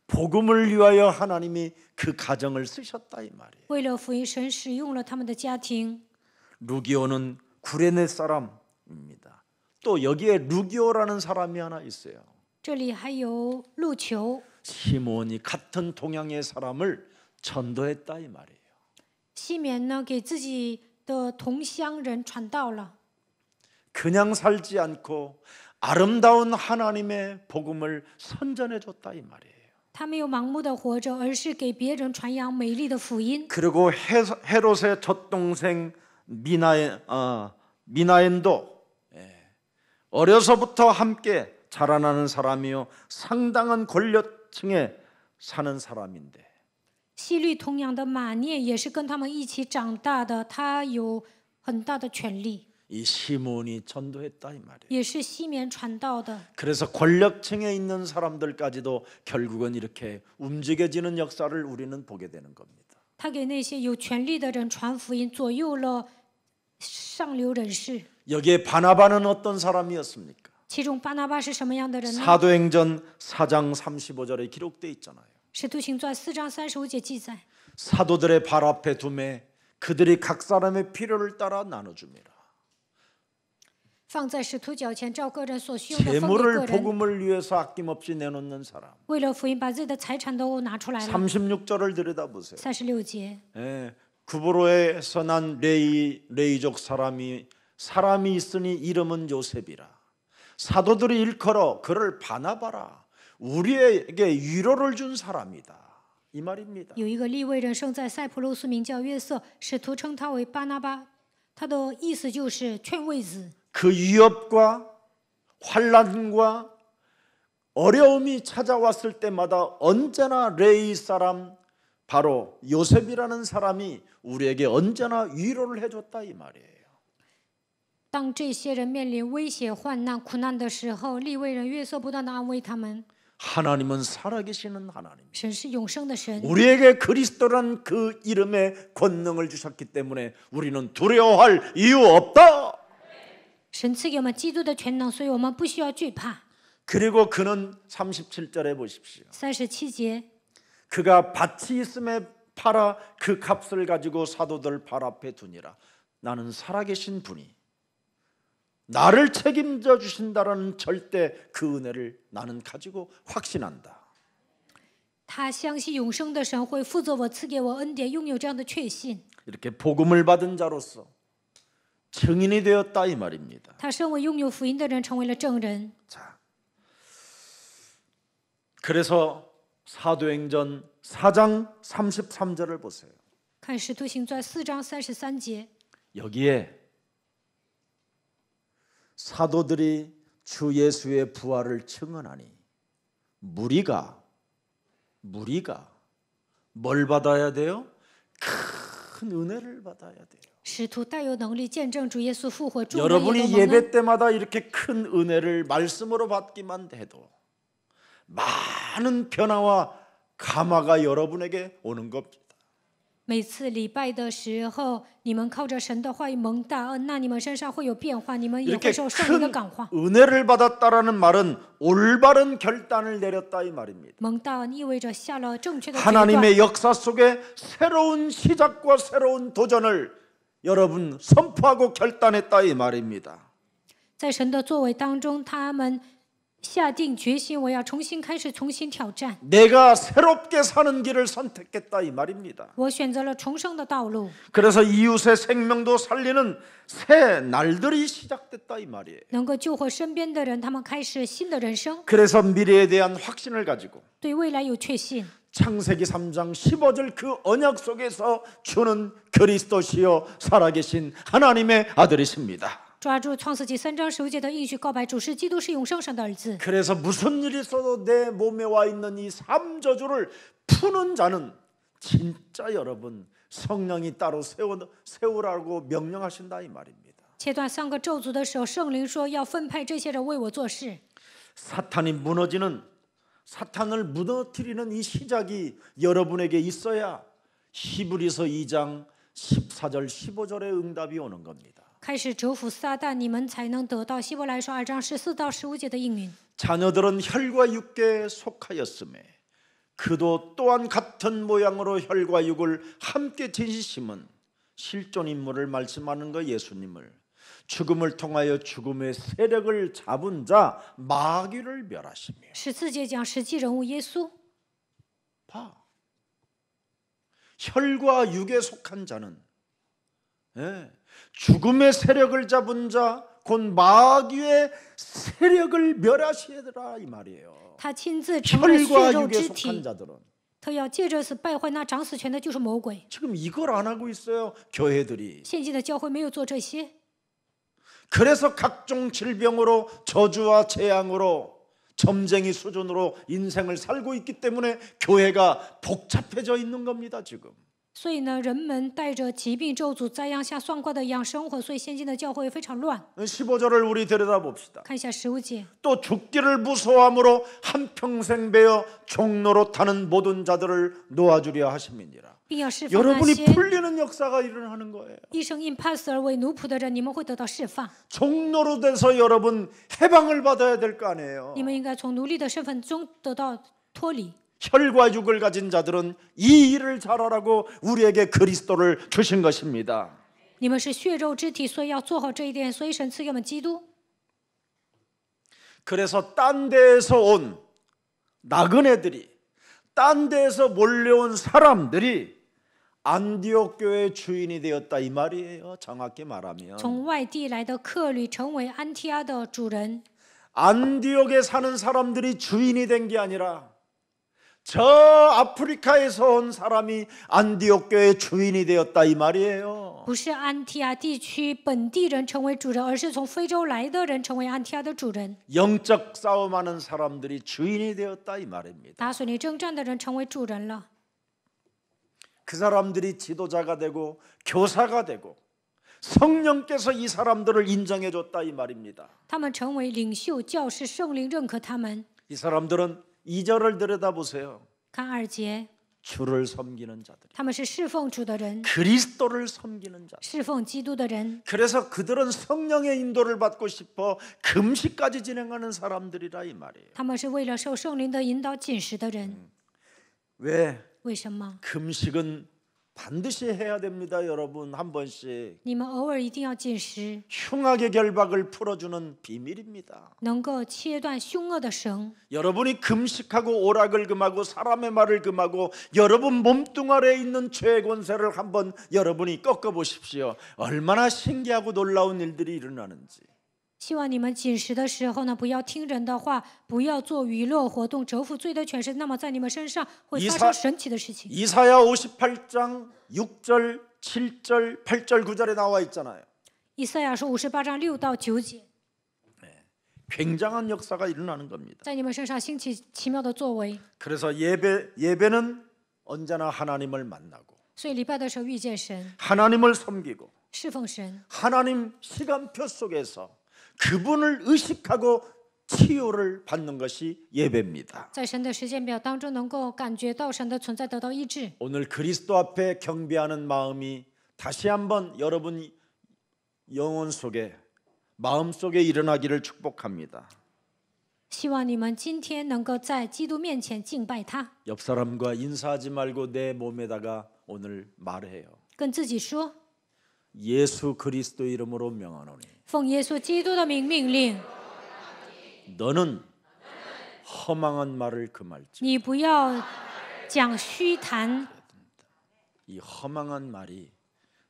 복음을 위하여 하나님이 그 가정을 쓰셨다 이 말이에요. 为了福音，神使用了他们的家庭。 루기오는 구레네 사람입니다. 또 여기에 루기오라는 사람이 하나 있어요. 这里还有路球， 시몬이 같은 동양의 사람을 전도했다 이 말이에요. 西缅呢给自己的同乡人传道了。 그냥 살지 않고 아름다운 하나님의 복음을 선전해 줬다 이 말이에요. 他没有盲目的活着，而是给别人传扬美丽的福音。 그리고 헤롯의 젖동생 미나엔도 어려서부터 함께 자라나는 사람이요 상당한 권력층에 사는 사람인데 希律同样的马涅也是跟他们一起长大的，他有很大的权力， 이 시몬이 전도했다 이 말이에요. 也是西缅传道的。 그래서 권력층에 있는 사람들까지도 결국은 이렇게 움직여지는 역사를 우리는 보게 되는 겁니다. 他给那些有权力的人传福音，左右了上流人士。 여기에 바나바는 어떤 사람이었습니까? 其中巴拿巴是什么样的人呢？ 사도행전 4장 35절에 기록돼 있잖아요. 使徒行传4章35节记载， 사도들의 발 앞에 두매 그들이 각 사람의 필요를 따라 나눠줍니다. 放在使徒脚前，照个人所需用的分给个 재물을 人。 복음을 위해서 아낌없이 내놓는 사람. 为了福音，把自己的财产都拿出来了。 36절을 들여다보세요. 36节， 구브로에서 난 레이족 사람이 있으니 이름은 요셉이라. 사도들이 일컬어 그를 바나바라. 우리에게 위로를 준 사람이다. 이 말입니다. 有一个利未人生在塞浦路斯，名叫约瑟，使徒称他为巴拿巴，他的意思就是劝慰子。 그 위협과 환란과 어려움이 찾아왔을 때마다 언제나 레이 사람 바로 요셉이라는 사람이 우리에게 언제나 위로를 해줬다 이 말이에요. 当这些人面临危险、患难、苦难的时候，利未人约瑟不断的安慰他们。 하나님은 살아계시는 하나님. 神是永生的神， 우리에게 그리스도란 그 이름의 권능을 주셨기 때문에 우리는 두려워할 이유 없다. 神赐给我们基督的全能，所以我们不需要惧怕。 그리고 그는 37절에 보십시오. 37节， 그가 밭이 있음에 팔아 그 값을 가지고 사도들 발 앞에 두니라. 나는 살아계신 분이 나를 책임져 주신다라는 절대 그 은혜를 나는 가지고 확신한다. 他相信永生的神会负责我，赐给我恩典，拥有这样的确信。 이렇게 복음을 받은 자로서 증인이 되었다 이 말입니다. 他身为拥有福音的人，成为了证人。 자, 그래서 사도행전 4장 33절을 보세요. 看《使徒行传》4章33节， 여기에 사도들이 주 예수의 부활을 증언하니 무리가 뭘 받아야 돼요? 큰 은혜를 받아야 돼요. 使徒大有能力见证主耶稣复活，众人也都 여러분이 蒙恩。 예배 때마다 이렇게 큰 은혜를 말씀으로 받기만 해도 많은 변화와 감화가 여러분에게 오는 겁니다. 每次礼拜的时候，你们靠着神的话语蒙大恩，那你们身上会有变化，你们也 이렇게 会受圣灵的 큰 感化。 은혜를 받았다라는 말은 올바른 결단을 내렸다 이 말입니다. 蒙大恩意味着下了正确的决断。 하나님의 역사 속에 새로운 시작과 새로운 도전을 여러분 선포하고 결단했다 이 말입니다. 在神的作为当中，他们下定决心，我要重新开始，重新挑战。 내가 새롭게 사는 길을 선택했다 이 말입니다. 我选择了重生的道路， 그래서 이웃의 생명도 살리는 새 날들이 시작됐다 이 말이에요. 能够救活身边的人，他们开始新的人生， 그래서 미래에 대한 확신을 가지고 对未来有确信。 창세기 3장 15절 그 언약 속에서 주는 그리스도시요 살아계신 하나님의 아들이십니다. 抓住创世纪3章15节的应许，告白主是基督，是永生神的儿子。 그래서 무슨 일이 있어도 내 몸에 와 있는 이 삼저주를 푸는 자는 진짜 여러분 성령이 따로 세우라고 명령하신다 이 말입니다. 切断3个咒诅的时候，圣灵说要分派这些人为我做事。 사탄을 무너뜨리는 이 시작이 여러분에게 있어야 히브리서 2장 14절 15절의 응답이 오는 겁니다. 开始折服撒旦，你们才能得到希伯来书2章14到15节的应允。 자녀들은 혈과 육계에 속하였음에 그도 또한 같은 모양으로 혈과 육을 함께 지니심은 실존 인물을 말씀하는 거 예수님을 죽음을 통하여 죽음의 세력을 잡은 자 마귀를 멸하시며 14节讲实际人物耶稣， 봐. 혈과 육에 속한 자는 죽음의 세력을 잡은 자 곧 마귀의 세력을 멸하시더라 이 말이에요. 他亲自成了血 혈과 肉 육에 之 속한 体， 자들은 他要借着此败坏那掌死权的，就是魔鬼。 지금 이걸 안 하고 있어요. 교회들이. 现今的教会没有做这些， 그래서 각종 질병으로 저주와 재앙으로 점쟁이 수준으로 인생을 살고 있기 때문에 교회가 복잡해져 있는 겁니다. 지금. 所以呢，人们带着疾病、咒诅、灾殃下算卦的一样生活，所以现今的教会非常乱。 15절을 우리 들여다봅시다. 看一下15节， 또 죽기를 무서워함으로 한평생 베어 종로로 타는 모든 자들을 놓아주려 하심이니라. 并要释放那 여러분이 些 풀리는 역사가 일어나는 거예요. 一生因怕死而为奴仆的人，你们会得到释放。 종로로 돼서 여러분 해방을 받아야 될 거 아니에요. 你们应该从奴隶的身份中得到脱离。 혈과 육을 가진 자들은 이 일을 잘하라고 우리에게 그리스도를 주신 것입니다. 你们是血肉之体，所以要做好这一点。所以神赐给我们基督。 그래서 딴 데에서 온 나그네들이 딴 데에서 몰려온 사람들이 안디옥 교회의 주인이 되었다 이 말이에요. 정확히 말하면 从外地来的客旅成为安提阿的主人。 안디옥에 사는 사람들이 주인이 된 게 아니라 저 아프리카에서 온 사람이 안디옥 교회의 주인이 되었다 이 말이에요. 不是安提阿地区本地人成为主人，而是从非洲来的人成为安提阿的主人。 영적 싸움하는 사람들이 주인이 되었다 이 말입니다. 打水泥征战的人成为主人了。그 사람들이 지도자가 되고 교사가 되고 성령께서 이 사람들을 인정해 줬다 이 말입니다. 他们成为领袖、教士，圣灵认可他们。 이 사람들은 2절을 들여다보세요. 看2节， 주를 섬기는 자들, 他们是侍奉主的人， 그리스도를 섬기는 자. 侍奉基督的人。 그래서 그들은 성령의 인도를 받고 싶어 금식까지 진행하는 사람들이라 이 말이에요. 他们是为了受圣灵的引导进食的人。 왜? 为什么？ 금식은 반드시 해야 됩니다, 여러분. 한 번씩 你们偶尔一定要进食， 흉악의 결박을 풀어주는 비밀입니다. 能够切断凶恶的绳。 여러분이 금식하고 오락을 금하고 사람의 말을 금하고 여러분 몸뚱아리에 있는 죄의 권세를 한번 여러분이 꺾어보십시오. 얼마나 신기하고 놀라운 일들이 일어나는지. 希望你们进食的时候呢，不要听人的话，不要做娱乐活动，折服罪的权势。那么在你们身上会发生神奇的事情。 이사야 58장 6절, 7절, 8절, 9절에 나와 있잖아요. 以赛亚书58章6到9节， 굉장한 역사가 일어나는 겁니다. 在你们身上兴起奇妙的作为。 그래서 예배는 언제나 하나님을 만나고 所以礼拜的时候遇见神， 하나님을 섬기고 侍奉神， 하나님 시간표 속에서 그분을 의식하고 치유를 받는 것이 예배입니다. 在神的时间表当中能够感觉到神的存在，得到医治。 오늘 그리스도 앞에 경배하는 마음이 다시 한번 여러분 영혼 속에 마음 속에 일어나기를 축복합니다. 希望你们今天能够在基督面前敬拜他， 옆 사람과 인사하지 말고 내 몸에다가 오늘 말해요. 跟自己说： 예수 그리스도 이름으로 명하노니 奉耶稣基督的名命令， 너는 허망한 말을 금할지. 你不要讲虚谈。 이 허망한 말이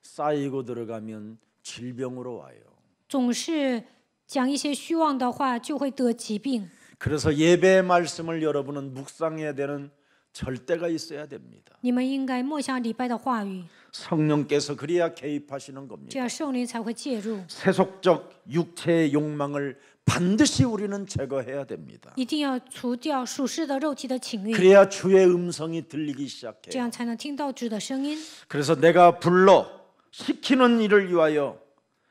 쌓이고 들어가면 질병으로 와요. 总是讲一些虚妄的话，就会得疾病。 그래서 예배의 말씀을 여러분은 묵상해야 되는 절대가 있어야 됩니다. 你们应该默想礼拜的话语， 성령께서 그래야 개입하시는 这 겁니다. 样圣灵才会介入。 세속적 육체의 욕망을 반드시 우리는 제거해야 됩니다. 一定要除掉属世的肉体的情欲， 그래야 주의 음성이 들리기 这 시작해요. 样才能听到主的声音。 그래서 내가 불러 시키는 일을 위하여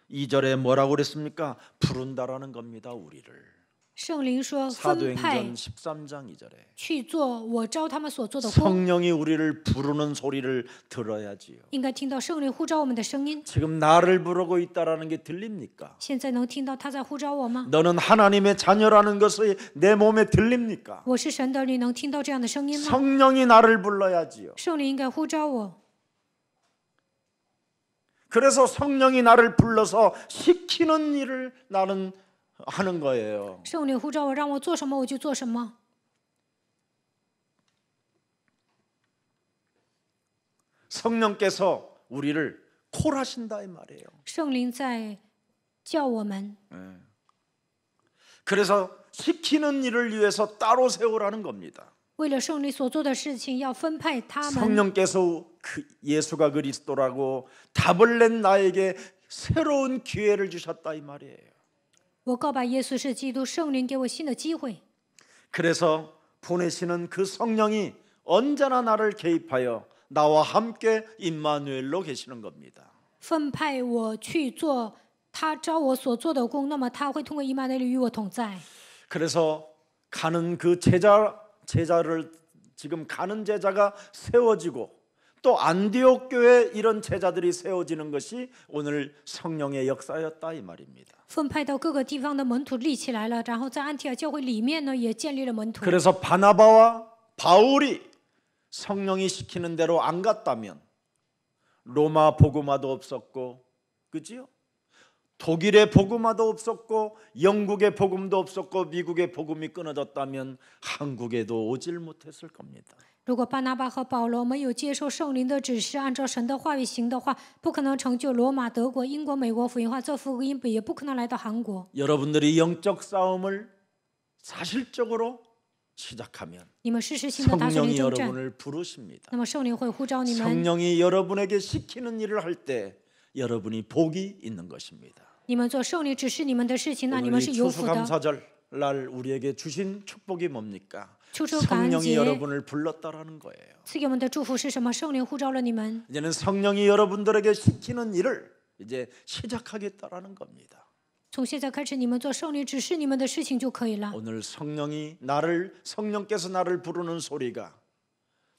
2절에 뭐라고 그랬습니까? 부른다라는 겁니다. 우리를. 圣灵说分派 사도행전 13장 2절에 去做我招他们所做的工， 성령이 우리를 부르는 소리를 들어야지요. 应该听到圣灵呼召我们的声音。 지금 나를 부르고 있다라는 게 들립니까? 现在能听到他在呼召我吗？ 너는 하나님의 자녀라는 것이 내 몸에 들립니까? 我是神的儿女，能听到这样的声音吗？ 성령이 나를 불러야지요. 圣灵应该呼召我， 그래서 성령이 나를 불러서 시키는 일을 나는 하는 거예요. 圣灵呼召我，让我做什么我就做什么。 성령께서 우리를 콜하신다 이 말이에요. 圣灵在叫我们， 그래서 시키는 일을 위해서 따로 세우라는 겁니다. 为了圣灵所做的事情，要分派他们。 성령께서 예수가 그리스도라고 답을 낸 나에게 새로운 기회를 주셨다 이 말이에요. 我告白耶稣是基督，圣灵给我新的机会。 그래서 보내시는 그 성령이 언제나 나를 개입하여 나와 함께 임마누엘로 계시는 겁니다. 分派我去做他招我所做的工，那么他会通过以马内利与我同在。 그래서 가는 그 제자를 지금 가는 제자가 세워지고 또 안디옥 교회 이런 제자들이 세워지는 것이 오늘 성령의 역사였다 이 말입니다. 分派到各个地方的门徒立起来了，然后在安提阿教会里面呢，也建立了门徒。 그래서 바나바와 바울이 성령이 시키는 대로 안 갔다면 로마 복음화도 없었고, 그지요? 독일의 복음화도 없었고, 영국의 복음도 없었고, 미국의 복음이 끊어졌다면 한국에도 오질 못했을 겁니다. 如果巴拿巴和保罗没有接受圣灵的指示，按照神的话语行的话，不可能成就罗马、德国、英国、美国福音化，这福音也不可能来到韩国。 여러분들이 영적 싸움을 사실적으로 시작하면 你们事实性的打属灵 성령이 征战， 여러분을 부르십니다. 那么圣灵会呼召你们。 성령이 여러분에게 시키는 일을 할 때 여러분이 복이 있는 것입니다. 你们做圣灵指示你们的事情，那你们 오늘 是 이 有福的。 추수감사절 날 우리에게 주신 축복이 뭡니까? 秋收感恩 성령이 节 여러분을 불렀다라는 거예요. 赐给我们的祝福是什么？圣灵呼召了你们， 이제는 성령이 여러분들에게 시키는 일을 이제 시작하겠다라는 겁니다. 从现在开始，你们做圣灵指示你们的事情就可以了。 오늘 성령께서 나를 부르는 소리가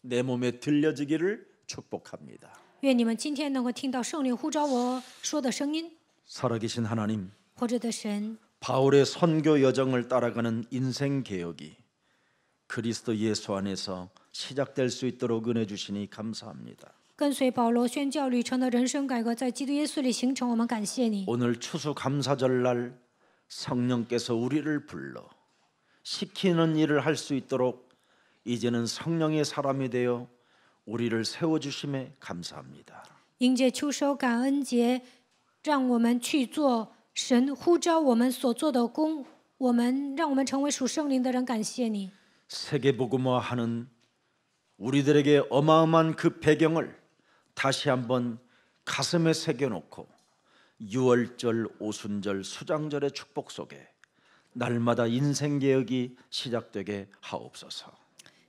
내 몸에 들려지기를 축복합니다. 愿你们今天能够听到圣灵呼召我说的声音。 살아계신 하나님, 活着的神， 바울의 선교 여정을 따라가는 인생 개혁이 그리스도 예수 안에서 시작될 수 있도록 은혜 주시니 감사합니다. 跟随保罗宣教旅程的人生改革，在基督耶稣里形成。我们感谢你。 오늘 추수감사절날 성령께서 우리를 불러 시키는 일을 할 수 있도록 이제는 성령의 사람이 되어 우리를 세워주심에 감사합니다. 迎接秋收感恩节，让我们去做神呼召我们所做的工。让我们成为属圣灵的人。感谢你。 세계복음화하는 우리들에게 어마어마한 그 배경을 다시 한번 가슴에 새겨놓고 유월절, 오순절, 수장절의 축복 속에 날마다 인생 개혁이 시작되게 하옵소서.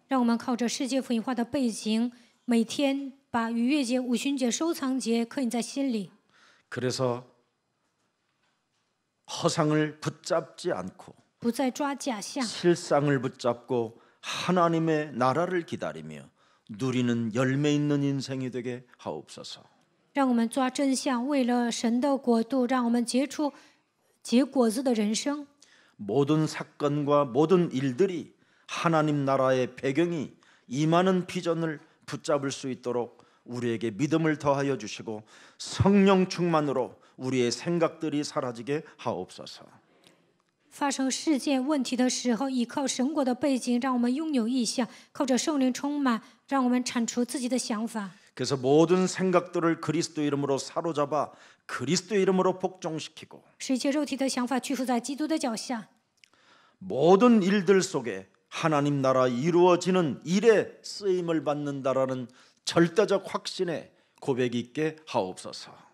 让我们靠着世界福音化的背景，每天把逾越节、五旬节、收藏节刻印在心里。 그래서 허상을 붙잡지 않고 不再抓假象， 실상을 붙잡고 하나님의 나라를 기다리며 누리는 열매 있는 인생이 되게 하옵소서. 让我们抓真相，为了神的国度，让我们结出结果子的人生。 모든 사건과 모든 일들이 하나님 나라의 배경이 임하는 비전을 붙잡을 수 있도록 우리에게 믿음을 더하여 주시고 성령 충만으로 우리의 생각들이 사라지게 하옵소서. 发生事件问题的时候，依靠神国的背景，让我们拥有意向，靠着圣灵充满，让我们铲除自己的想法。 그래서 모든 생각들을 그리스도 이름으로 사로잡아 그리스도 이름으로 복종시키고 使一切肉体的想法屈服在基督的脚下。 모든 일들 속에 하나님 나라 이루어지는 일에 쓰임을 받는다라는 절대적 확신의 고백이 있게 하옵소서.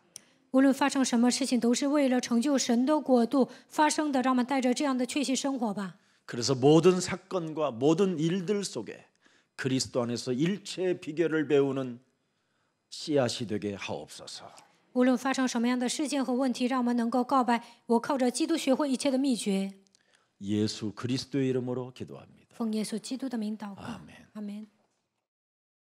无论发生什么事情，都是为了成就神的国度发生的。让我们带着这样的确信生活吧。 그래서 모든 사건과 모든 일들 속에 그리스도 안에서 일체의 비결을 배우는 씨앗이 되게 하옵소서. 无论发生什么样的事件和问题，让我们能够告白：我靠着基督学会一切的秘诀。 예수 그리스도의 이름으로 기도합니다. 奉耶稣基督的名祷告。 아멘. 阿门。